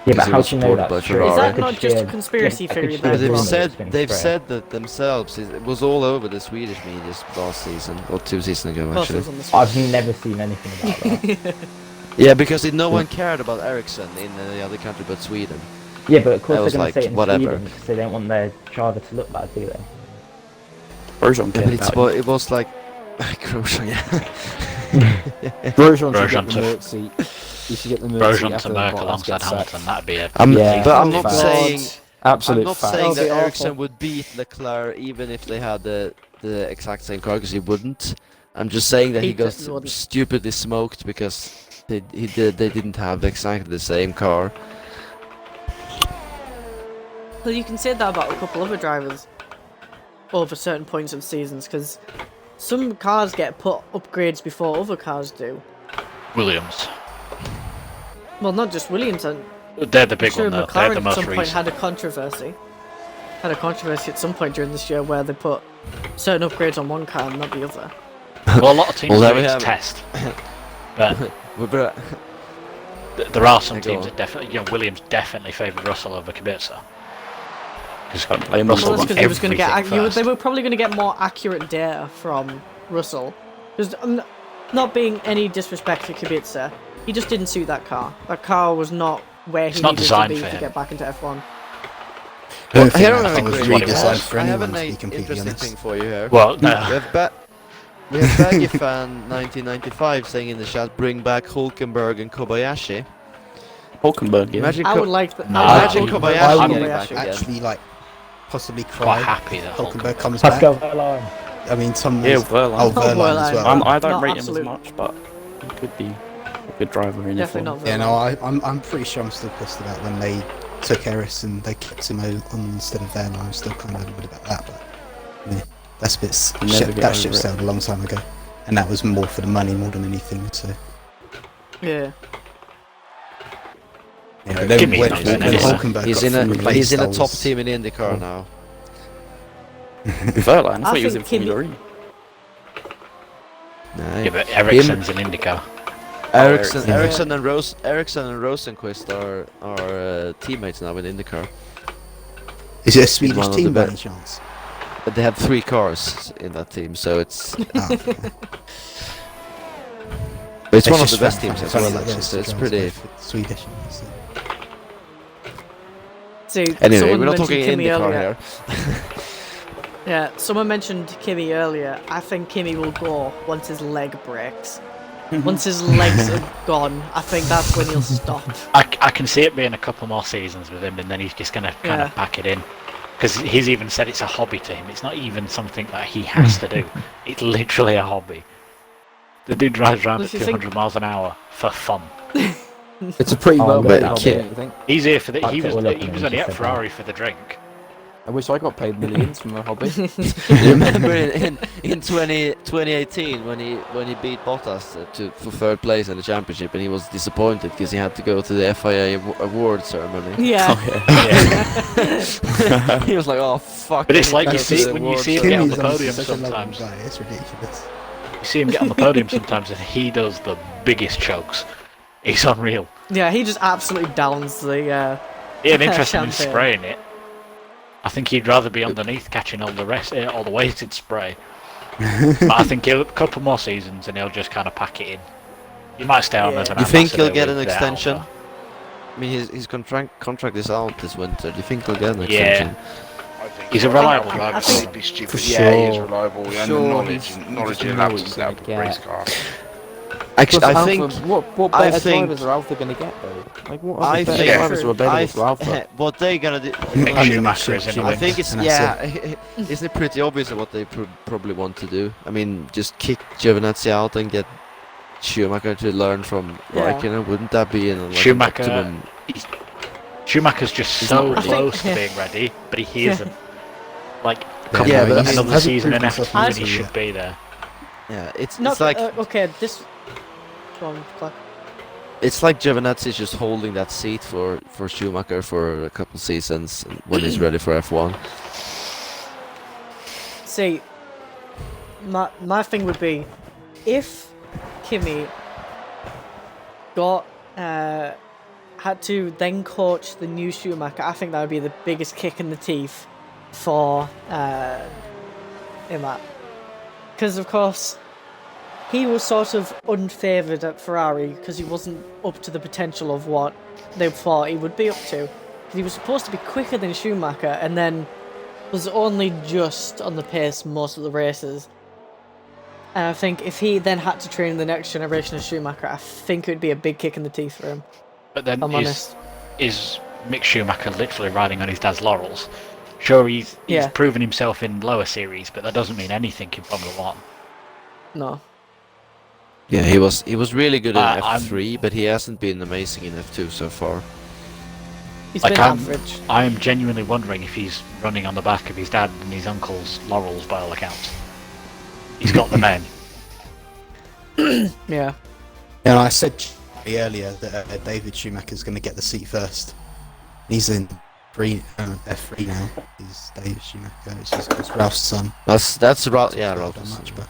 Yeah, Because but it how was do you know supported that's by true? Ferrari. Is that Could not you just a hear- conspiracy I could theory hear there, But they've rumours Clark? it's been they've spread. said that themselves. It was all over the Swedish media last season, or 2 seasons ago Of course it actually. was on the Switch. I've never seen anything about that. Yeah, because no one cared about Ericsson in any other country but Sweden. Yeah, but of course That was they're going like, to say it in whatever. Sweden because they don't want their driver to look bad, do they? Grosjean Yeah, but cared about it. it was like Grosjean, yeah. Grosjean should Grosjean get the to- Merc seat. He should get the Merc seat Grosjean to after Merck Bottas alongside gets Hamilton, sacked. that'd be a... Yeah. But I'm Oh, not God. saying Absolute I'm not fact. saying that That'd be Ericsson awful. would beat Leclerc even if they had the exact same car, because he wouldn't. I'm just saying that he got definitely wouldn't. stupidly smoked because they didn't have exactly the same car. Well, you can say that about a couple other drivers over certain points of seasons, because some cars get put upgrades before other cars do. Williams. Well, not just Williams, and They're the I'm big sure one, though. They're McLaren the at most some point recent. had a controversy. Had a controversy at some point during this year where they put certain upgrades on one car and not the other. Well, a lot of teams Well, there do we it to have it. test. But But there are some Yeah, go teams on. that definitely... Williams definitely favoured Russell over Kubica. Because Don't blame Russell Well, that's won because he was going to everything get. first. They were probably going to get more accurate data from Russell. Because not being any disrespect to Kubica, he just didn't suit that car. That car was not where It's he not needed to designed be for to him. get back into F1. I don't think here that I car was agree. redesigned for I have anyone, an to be completely interesting honest. thing for you here. Well, We no. have Baggy Fan 1995 saying in the chat, bring back Hulkenberg and Kobayashi. Hulkenberg, yeah. Imagine, I would like that. No, imagine I Kobayashi I would getting back again. actually possibly Quite cry happy if that Hulkenberg comes Pascal back. Verlaine. I mean, some Yeah, oh, Verlaine. Verlaine as well. Verlaine. I don't Not rate him absolute- as much, but he could be a good driver in Definitely F1. not. Yeah, Verlaine. no, I'm pretty sure I'm still pissed about when they took Eris and they kept him on instead of Verlaine. I'm still kind of annoyed about that, but yeah, that's a bit You never get that over ship it. sailed a long time ago, and that was more for the money more than anything. So Yeah. yeah, but then Give me when nothing, when anyway. Hulkenberg He's got in replaced, he's in I a top was- team in IndyCar now. Verlaine, I thought he was in think Kimi- Formula E. Nah, Yeah, but Ericsson's an IndyCar. Ericsson, Ericsson. Ericsson and Rosenquist are teammates now in IndyCar. Is it a Swedish one of team the by be- any chance? But they have 3 cars in that team, so it's Oh, it's one of just the best fun- teams as funny well. that Actually, those so it's drivers pretty. both Swedish. So. See, Anyway, someone we're not mentioned talking Kimi IndyCar earlier. here. Yeah, someone mentioned Kimi earlier. I think Kimi will go once his leg breaks. Once his legs are gone, I think that's when he'll stop. I can see it being a couple more seasons with him, and then he's just going to kind Yeah. of pack it in. Because he's even said it's a hobby to him. It's not even something that he has to do. It's literally a hobby. The dude drives around Well, at if you think- 200 miles an hour for fun. It's a pretty Oh, well but paid hobby, Ki- don't you think? He's here for the. Back He to was all up he and was then only just at said that. Ferrari for the drink. I wish I got paid millions from the hobby. You remember in 2018 when he beat Bottas for 3rd place in the championship, and he was disappointed because he had to go to the FIA award ceremony. Yeah. Yeah. He was like, "Oh fuck!" But it's I need like to you go to see the when you award see him ceremony." get on the Kimi's podium such a lovely sometimes. guy, it's ridiculous. You see him get on the podium sometimes, and he does the biggest chokes. He's unreal. Yeah, he just absolutely downs the. He ain't interested in Champagne. spraying it. I think he'd rather be underneath catching all the wasted spray. But I think a couple more seasons and he'll just kind of pack it in. He might stay on Yeah. as an You think he'll ambassador get with an the extension? Alpha. I mean, his contract is out this winter. Do you think he'll get an Yeah. extension? I think He's a reliable I driver. think- He'd be stupid. For Yeah, he is sure. reliable. And Sure, the knowledge, he's- and knowledge you in know that what he's that gonna race get. car. Actually, Plus, I Alpha, think what I better think- drivers are Alpha going to get though? Like what I other better think- drivers are available for Alpha? what they gonna do. Nick I mean, Schumacher is shit, in a I win. think it's And that's isn't it pretty obvious what they probably want to do? I mean, just kick Giovinazzi out and get Schumacher to learn from Yeah. Raikkonen. Wouldn't that be an Schumacher- optimum? Schumacher's just He's so not ready. close to being ready, but he isn't. Like, couple Yeah, of but another hasn't season proven in himself F1 in he this should yet. be there. Yeah, it's Not like okay. This. Go on, Clark. It's like Giovinazzi's just holding that seat for Schumacher for a couple seasons when he's ready for F1. See, my thing would be, if Kimi got had to then coach the new Schumacher, I think that would be the biggest kick in the teeth for him. Because of course he was sort of unfavoured at Ferrari because he wasn't up to the potential of what they thought he would be up to. He was supposed to be quicker than Schumacher and then was only just on the pace most of the races. And I think if he then had to train the next generation of Schumacher, I think it would be a big kick in the teeth for him. But then I'm honest. is Mick Schumacher literally riding on his dad's laurels? Sure, he's proven himself in lower series, but that doesn't mean anything in Formula 1. No. Yeah, he was really good in F3, but he hasn't been amazing in F2 so far. He's been average. I am genuinely wondering if he's running on the back of his dad and his uncle's laurels by all accounts. He's got the men. Yeah. And I said earlier that David Schumacher's going to get the seat first. He's in F3 now. He's David Schumacher. It's Ralph's son. That's Ralph. Yeah, Ralph's son. But...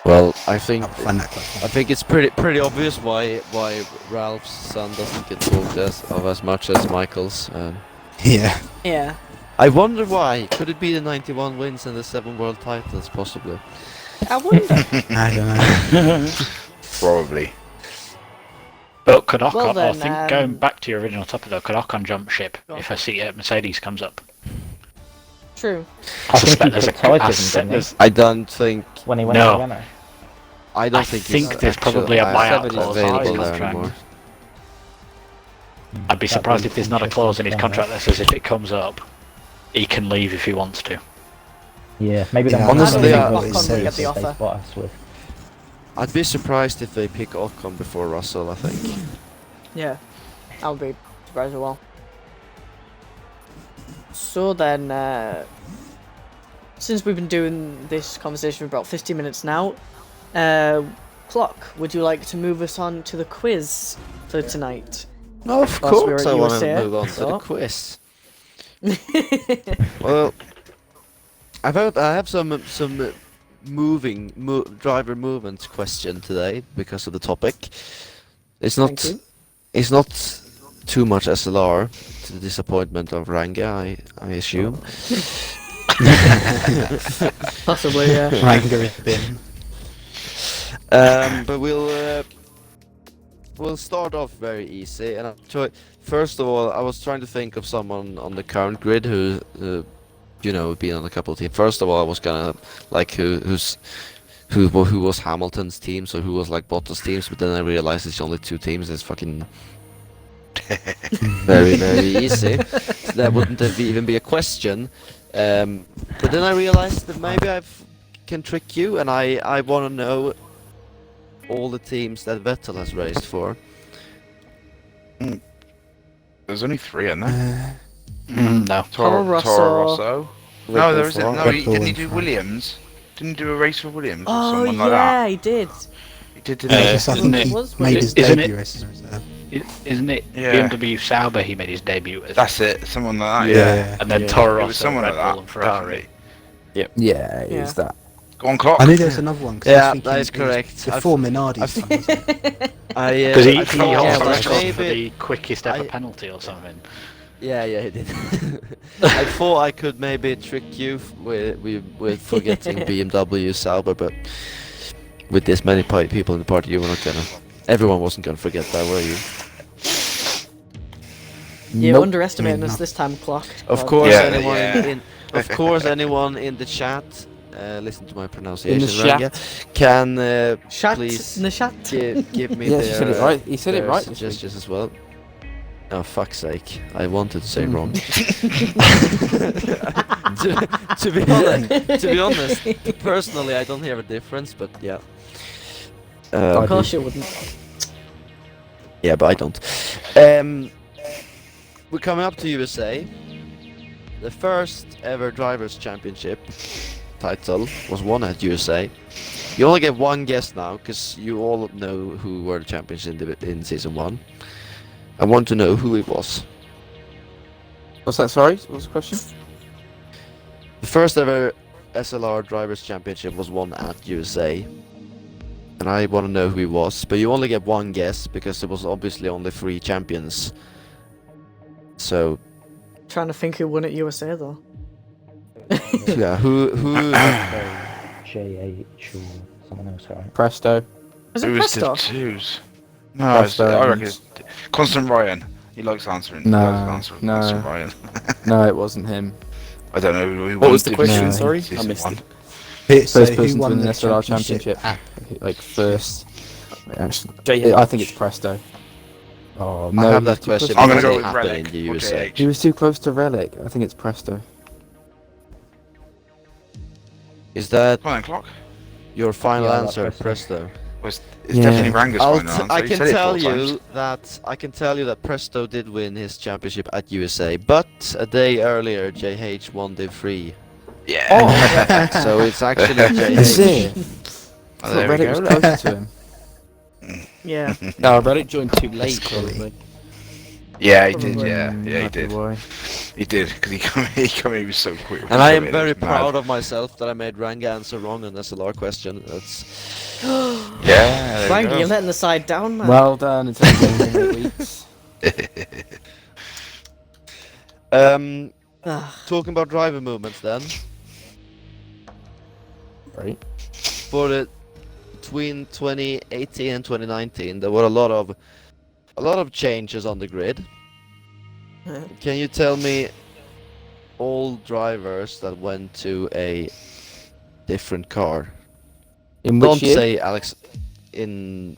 Well, I think it's pretty obvious why Ralph's son doesn't get talked as much as Michael's. Yeah. Yeah. I wonder why. Could it be the 91 wins and the 7 world titles, possibly? I wonder. I don't know. Probably. But could Ocon, Well then, I think going back to your original topic though, could Ocon jump ship if a seat at Mercedes comes up? True. I suspect there's I don't think. When he went to Renault. I don't think there's probably a buyout clause in his available there contract. anymore. I'd be surprised if there's not a clause in his contract that says if it comes up, he can leave if he wants to. Yeah, maybe Yeah, honestly, get the offer. I'd be surprised if they pick Ocon before Russell, I think. Yeah, I would be surprised as well. So then, since we've been doing this conversation for about 50 minutes now, Clock, would you like to move us on to the quiz for tonight? No, of course I want to move on to the quiz. Well, I have some driver movement question today because of the topic. It's not too much SLR, to the disappointment of Ranga, I assume. Possibly, yeah. Ranga in the bin. But we'll start off very easy, and first of all, I was trying to think of someone on the current grid who been on a couple of teams. First of all, I was gonna like who was Hamilton's team, so who was like Bottas' teams, but then I realized it's only 2 teams. It's fucking very easy. So that wouldn't even be a question. But then I realized that maybe I can trick you, and I want to know all the teams that Vettel has raced for. There's only 3 in there. No. Toro Rosso. No, there isn't. No, didn't he do Fine. Williams? Didn't he do a race for Williams or Oh someone like yeah, that? he did. He did. I think he was made his Isn't debut it- race as a reserve. Isn't it Yeah. BMW Sauber he made his debut with? That's it. Someone like that. Yeah. And then Yeah. Toro It Rosso, was someone Red like Bull that. and Ferrari. Yeah, it is that. Go on, Clock. I knew there was another one. 'Cause I was Yeah, thinking that is it was correct. Before Minardi's time, wasn't it? Because he holds yeah, the well, record for maybe- the quickest ever I- penalty or something. Yeah, he did. I thought I could maybe trick you with forgetting BMW Sauber, but with this many people in the party, everyone wasn't gonna forget that, were you? You're Nope. underestimating I mean, us this time, Clock. Of course, Yeah, anyone yeah. of course, anyone in the chat, listen to my pronunciation, In the chat. Ranga, can Chat please in the chat. give me Yes, their, he said it right. He said it their right. suggestions as well. Oh, fuck's sake. I wanted to say wrong. to be honest, personally, I don't hear a difference, but yeah. Of course you wouldn't. Yeah, but I don't. We're coming up to USA. The first ever Drivers' Championship title was won at USA. You only get one guess now, because you all know who were the champions in Season 1. I want to know who it was. What's that? Sorry, what was the question? The first ever SLR Drivers' Championship was won at USA. And I want to know who it was, but you only get one guess, because there was obviously only 3 champions. So... Trying to think who won at USA though. yeah, who JH or someone else, right? Presto. Was it Who was the Presto? twos? No, I reckon it's Constant Ryan. He likes answering. No, He likes answering no. Constant Ryan. No, it wasn't him. I don't know who What was the won question? No. Sorry, I Season missed 1. it. So First who person to won win the the SLR championship? championship, like first. Actually, JH. I think it's Presto. Oh no! I have he was that too close question to I'm gonna because go it with happened Relic in the or USA. JH. He was too close to Relic. I think it's Presto. Is that Come on, then, Clock. your final Yeah, answer, that's Presto? It's Yeah. definitely Ranga's final answer. I He can said it tell 4 times. you that Presto did win his championship at USA, but a day earlier JH won Div 3. Yeah. So it's actually Is JH. it? Oh, I there thought we Relic was go. closer to him. Yeah. No, Relic joined too late, Probably. probably. Yeah, he did. Probably. Yeah, he Might be did. why. He did because he came in. He was so quick. And I am very proud of myself that I made Ranga answer wrong on SLR question. That's Yeah. There we Frankie, go. you're letting the side down, man. Well done. It's only been 8 weeks. Ah, talking about driver movements then. Right. For the between 2018 and 2019, there were a lot of changes on the grid. Can you tell me all drivers that went to a different car? In which Don't year? say Alex in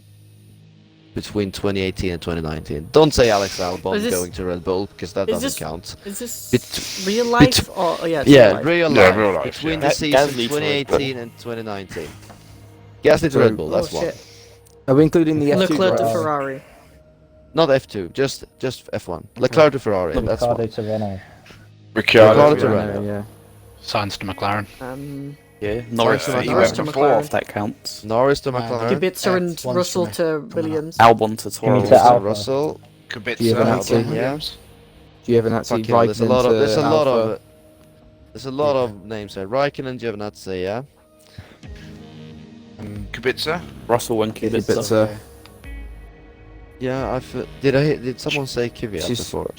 between 2018 and 2019. Don't say Alex Albon Is this- going to Red Bull because that is doesn't this- count. is this Bet- real life or yeah? It's Yeah, real life. real Yeah, life. real life, Between yeah. the seasons Gasly to Red Bull. 2018 and 2019. Gasly to Red Bull, that's Oh one. shit! Are we including the F2 Leclerc to drivers? Ferrari. Not F2, just F1. Leclerc to Ferrari, that's Ricardo one. to Renault. Ricciardo. Ricardo to Yeah, Renault. yeah. Sainz to McLaren. Yeah, Norris. Sorry, He Norris went to before, McLaren. if that counts. Norris to No, McLaren. Kubica and one's Russell from to coming up. Williams. Albon to Toro. Give me to Alpha. Russell. Kubica. Giovinazzi, Albon, yeah. Williams. Giovinazzi, Fuck yeah, there's a lot of Raikkonen there's a to lot Alpha. of there's a lot of names there. Raikkonen, Giovinazzi, yeah. Kubica. Russell and Kubica. Kubica. Yeah, did someone say Kvyat She's- before?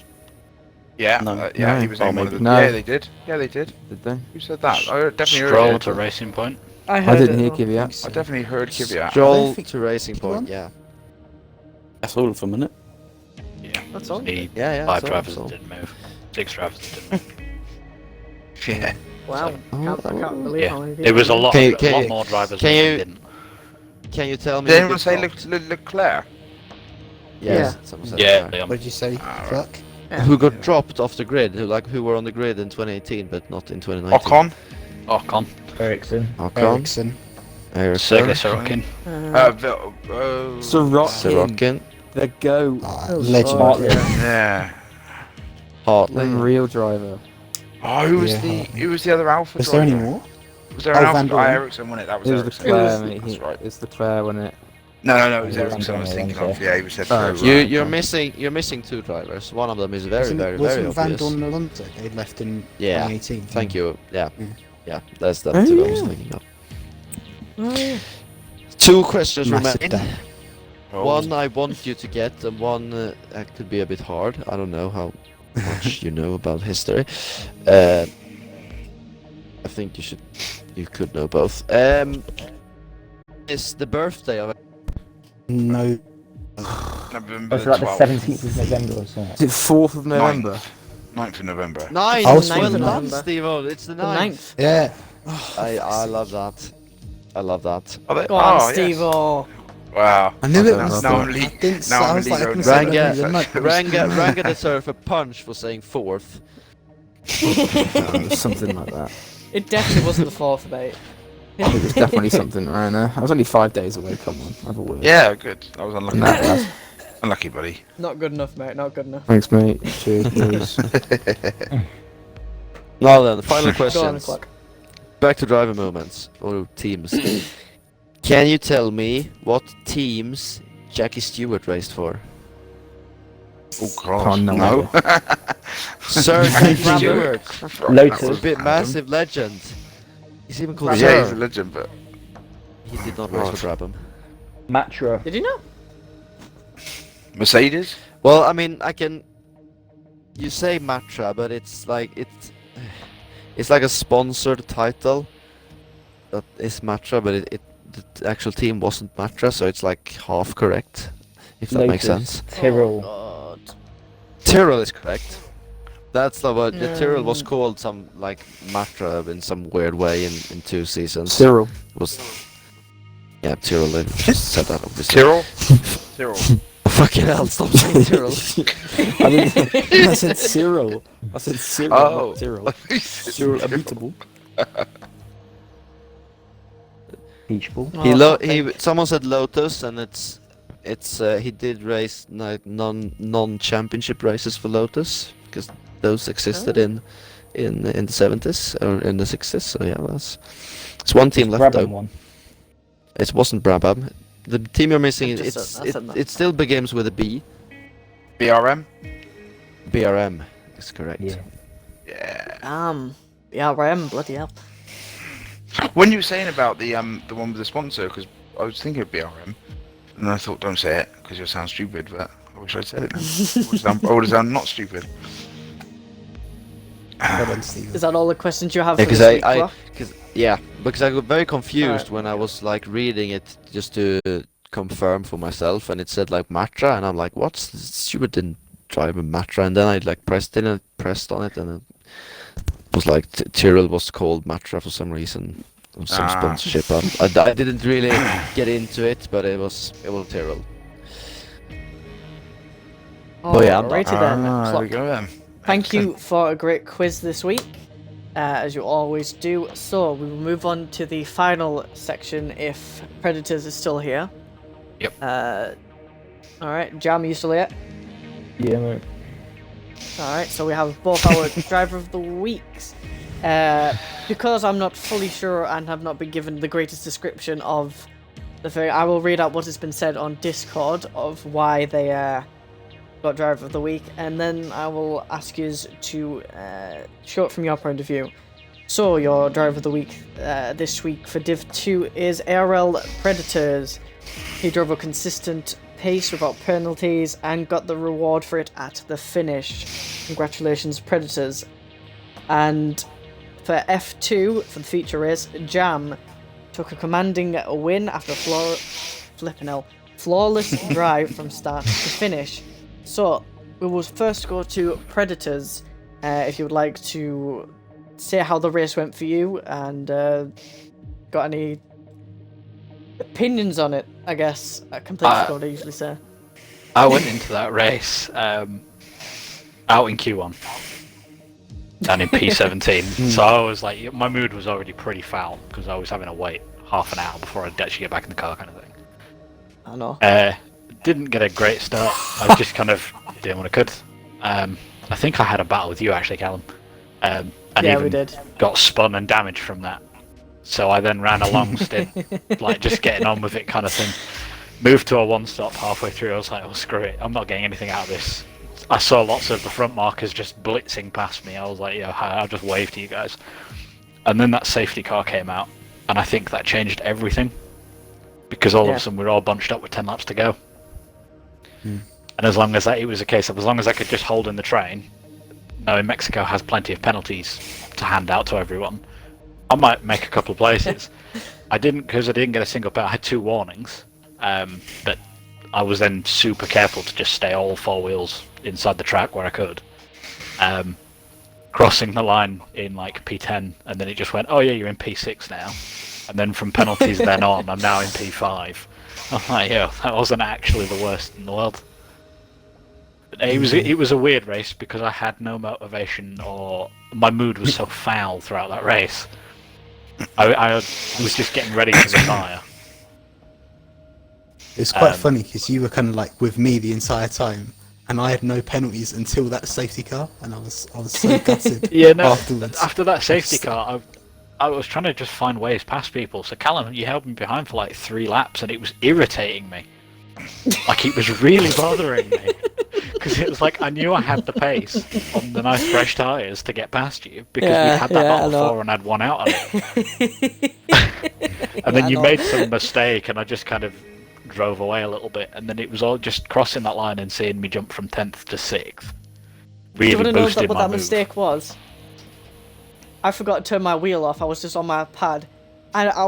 Yeah. No. Yeah, No. he was Oh, in one of maybe. the. No. Yeah, they did. Yeah, they did. Did they? Who said that? I definitely heard Stroll it. to Racing Point. I I heard didn't it, hear though. Kvyat. I definitely heard Kvyat. Stroll think to Racing he won? Point, yeah. That's all of them, isn't it? Yeah. That's all. The Yeah, yeah. 5 so- drivers so- that didn't move. 6 drivers that didn't move. Yeah. Wow. I can't believe how many Yeah. people. It was a lot, Can you- a can lot you- more drivers can than you- didn't. Can you tell me? Did who anyone got say dropped? Leclerc? Yes, someone said Yeah, Leclerc. yeah. What did you say, Alright. Clark? Who got dropped off the grid? Who were on the grid in 2018 but not in 2019? Ocon. Ocon. Ericsson. Ocon. Ericsson. Sergei Ericsson. Sorokin. Sorokin. Sorokin. The GOAT. Oh, legend. Hartley. Yeah. Hartley. Unreal driver. Oh, who was Yeah. who was the other Alpha Was there any driver? more? Was there Oh, an Van Alpha? Dorn. Ericsson won it. That was It was Ericsson. Leclerc, was- mate. That's right. It's Leclerc, wasn't it? No, it was Yeah, Ericsson I was Van Dorn, thinking of. yeah. Yeah, he was said Oh, first. You right. you're missing 2 drivers. One of them is very Wasn't, very wasn't Van obvious. Dorn and Alonso? They left in Yeah. 2018. Thank you. Yeah. Yeah. Yeah. That's that Oh, too. I was yeah. thinking of. Oh, yeah. 2 questions Massive remaining. day. Oh. One I want you to get, and one could be a bit hard. I don't know how much you know about history. I think you could know both. Is the birthday of No. November Was it like the 12th. 17th of November or something? Is it 4th of November? 9th of November. 9? I was Well thinking done, November. Steve-O. It's the The 9th. 9th. Yeah. I love that. I love that. Are they? Go on, Oh, yes. Steve-O. Wow. I knew I it don't was know. Now I'm I le- didn't now I I'm was like, I Leo can and say Ranga- nothing, didn't I? Ranga deserve a punch for saying 4th. It was something like that. It definitely wasn't the 4th, mate. It was definitely something around there. I was only 5 days away. Come on, have a word. Yeah, good. I was unlucky. And that- Unlucky, buddy. Not good enough, mate. Not good enough. Thanks, mate. Cheers, boys. Now then, the final Go on, questions. Clark. Back to driver movements or teams. Can you tell me what teams Jackie Stewart raced for? Oh God, Oh, no no. Sir Jackie Stewart. Lotus. Bit massive legend. He's even called Yeah, he's a Sir. legend, but He did not race for Brabham. Matra. Did you know? Mercedes. Well, I mean, you say Matra, but it's like it's like a sponsored title that is Matra, but the actual team wasn't Matra, so it's like half correct, if that makes Lotus, sense. Tyrrell. Oh, God. Tyrrell is correct. That's the word. The Tyrrell was Mm. called some like Matra in some weird way in 2 seasons. Cyril. Was yeah, Tyrrell. They said that obviously. Tyrrell. Tyrrell. Fucking hell! Stop saying Tyrrell. I said Cyril. I said Cyril, Oh. not Tyrrell. Cyril Abitable. Peach Ball. Someone said Lotus, and it's he did race non-championship races for Lotus because those existed in the 70s or in the 60s. So yeah, it's one team left Brabham though. one. It wasn't Brabham. The team you're missing, I said that. it still begins with a B. BRM. BRM is correct. Yeah. Yeah. Yeah, RAM, bloody hell. When you were saying about the one with the sponsor, because I was thinking of BRM, and I thought, don't say it because you'll sound stupid. But I wish I'd said it. Then. I would have sounded not stupid. Well done, Stephen. Is that all the questions you have Yeah, for this week, Rock? because I got very confused Alright. when I was like reading it just to confirm for myself, and it said like Matra, and I'm like, what? Stewart didn't drive a Matra, and then I like pressed on it, and it was like Tyrrell was called Matra for some reason, or some sponsorship. I didn't really get into it, but it was Tyrrell. Oh, yeah, I'm done. righty then. There we Clock. go then. Thank you for a great quiz this week, as you always do. So we will move on to the final section if Predators is still here. Yep. Alright, Jam, you still here? Yeah, mate. Alright, so we have both our Driver of the Weeks. Because I'm not fully sure and have not been given the greatest description of the thing, I will read out what has been said on Discord of why they got Driver of the Week, and then I will ask you to show it from your point of view. So, your Driver of the Week this week for Div 2 is ARL Predators. He drove a consistent pace without penalties and got the reward for it at the finish. Congratulations, Predators. And for F2, for the feature race, Jam took a commanding win after a flawless drive from start to finish. So, we will first go to Predators, if you would like to say how the race went for you, and got any opinions on it, I guess. Completely forgot what I usually say. I went into that race out in Q1 and in P17, so I was like, my mood was already pretty foul because I was having to wait half an hour before I'd actually get back in the car, kind of thing. I know. Didn't get a great start. I just kind of did what I could. I think I had a battle with you actually, Callum. And Yeah, even we did. got spun and damaged from that. So I then ran a long stint, like just getting on with it kind of thing. Moved to a one-stop halfway through. I was like, oh, screw it. I'm not getting anything out of this. I saw lots of the front markers just blitzing past me. I was like, yeah, I'll just wave to you guys. And then that safety car came out, and I think that changed everything. Because all of a sudden we're all bunched up with 10 laps to go. And as long as it was a case of as long as I could just hold in the train, knowing Mexico has plenty of penalties to hand out to everyone, I might make a couple of places. I didn't, because I didn't get a single penalty. I had 2 warnings, but I was then super careful to just stay all 4 wheels inside the track where I could. Crossing the line in like P10, and then it just went, oh yeah, you're in P6 now. And then from penalties then on, I'm now in P5. I'm like, yeah, that wasn't actually the worst in the world. But it was a weird race because I had no motivation, or my mood was so foul throughout that race. I was just getting ready to retire. It's quite funny because you were kind of like with me the entire time, and I had no penalties until that safety car, and I was so gutted. Yeah, no. Afterwards. After that safety car, I was trying to just find ways past people. So Callum, you held me behind for like 3 laps, and it was irritating me. Like it was really bothering me because it was like I knew I had the pace on the nice fresh tyres to get past you because Yeah, we'd had that yeah, I lot know. before and I'd won out on it. And then I you know. made some mistake, and I just kind of drove away a little bit, and then it was all just crossing that line and seeing me jump from 10th to 6th. Do you Really want to know boosted what my that move. mistake was? I forgot to turn my wheel off. I was just on my pad, and I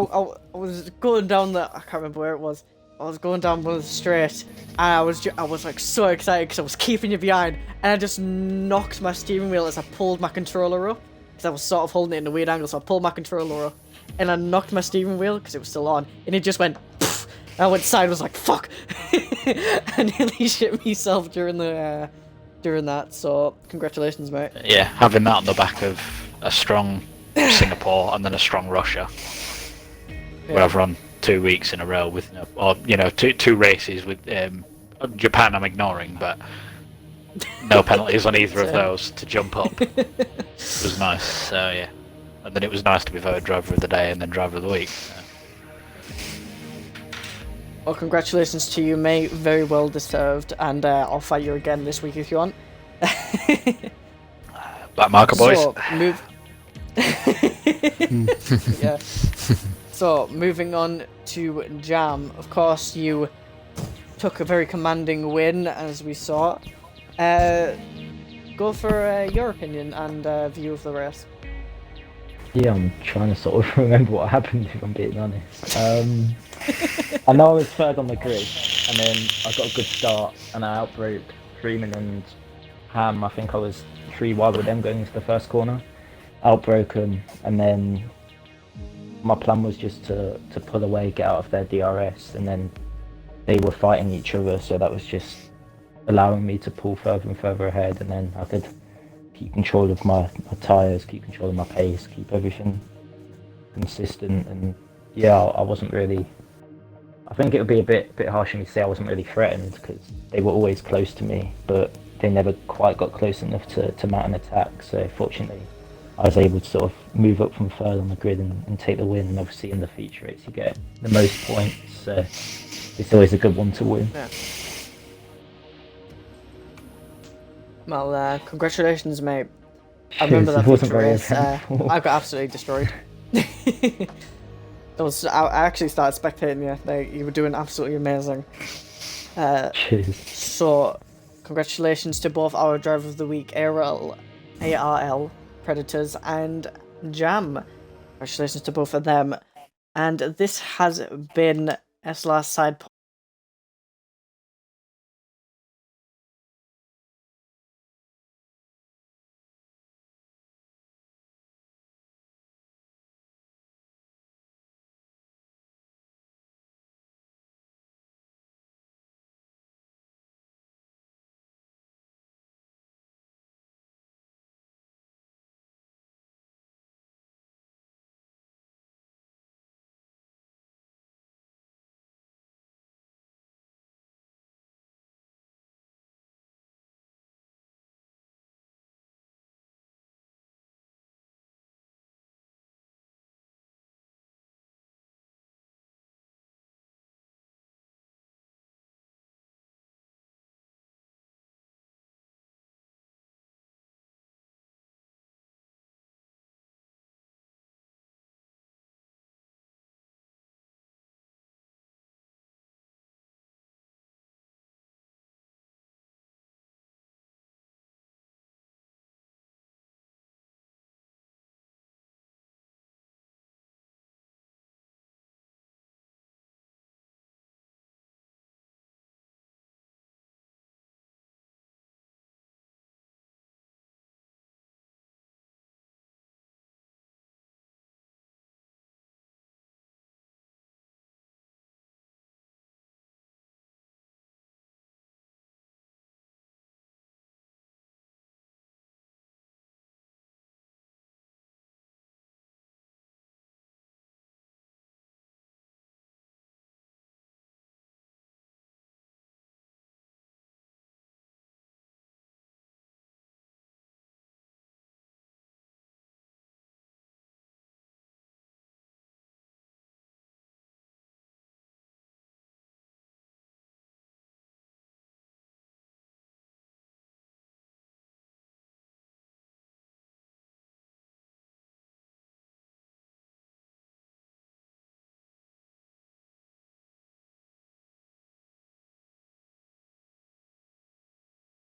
was going down the. I can't remember where it was. I was going down one of the straight, and I was like so excited because I was keeping you behind, and I just knocked my steering wheel as I pulled my controller up because I was sort of holding it in a weird angle. So I pulled my controller up, and I knocked my steering wheel because it was still on, and it just went. Poof, and I went side. Was like fuck, I nearly shit myself during that. So congratulations, mate. Yeah, having that on the back of a strong Singapore and then a strong Russia, where I've run 2 weeks in a row with, two races with Japan. I'm ignoring, but no penalties on either of those to jump up. It was nice. So yeah, and then it was nice to be voted driver of the day and then driver of the week. So. Well, congratulations to you, mate. Very well deserved, and I'll fight you again this week if you want. Black marker boys. So, yeah. So, moving on to Jam. Of course, you took a very commanding win, as we saw. Go for your opinion and view of the race. Yeah, I'm trying to sort of remember what happened, if I'm being honest. I know I was third on the grid, and then I got a good start, and I outbroke Freeman and Ham. I think I was 3 wide with them going into the first corner. Outbroke them, and then my plan was just to pull away, get out of their DRS, and then they were fighting each other, so that was just allowing me to pull further and further ahead, and then I could keep control of my tyres, keep control of my pace, keep everything consistent. And yeah, I wasn't really. I think it would be a bit harsh of me to say I wasn't really threatened, because they were always close to me, but they never quite got close enough to mount an attack. So fortunately, I was able to sort of move up from third on the grid and take the win. And obviously in the feature race you get the most points, so it's always a good one to win. Yeah. Well, congratulations, mate. I remember that It wasn't feature very race. I eventful. got absolutely destroyed. I actually started spectating you. Like, you were doing absolutely amazing. Cheers. So, congratulations to both our driver of the week, ARL Predators, and Jam. Congratulations to both of them. And this has been SLR SidePOD.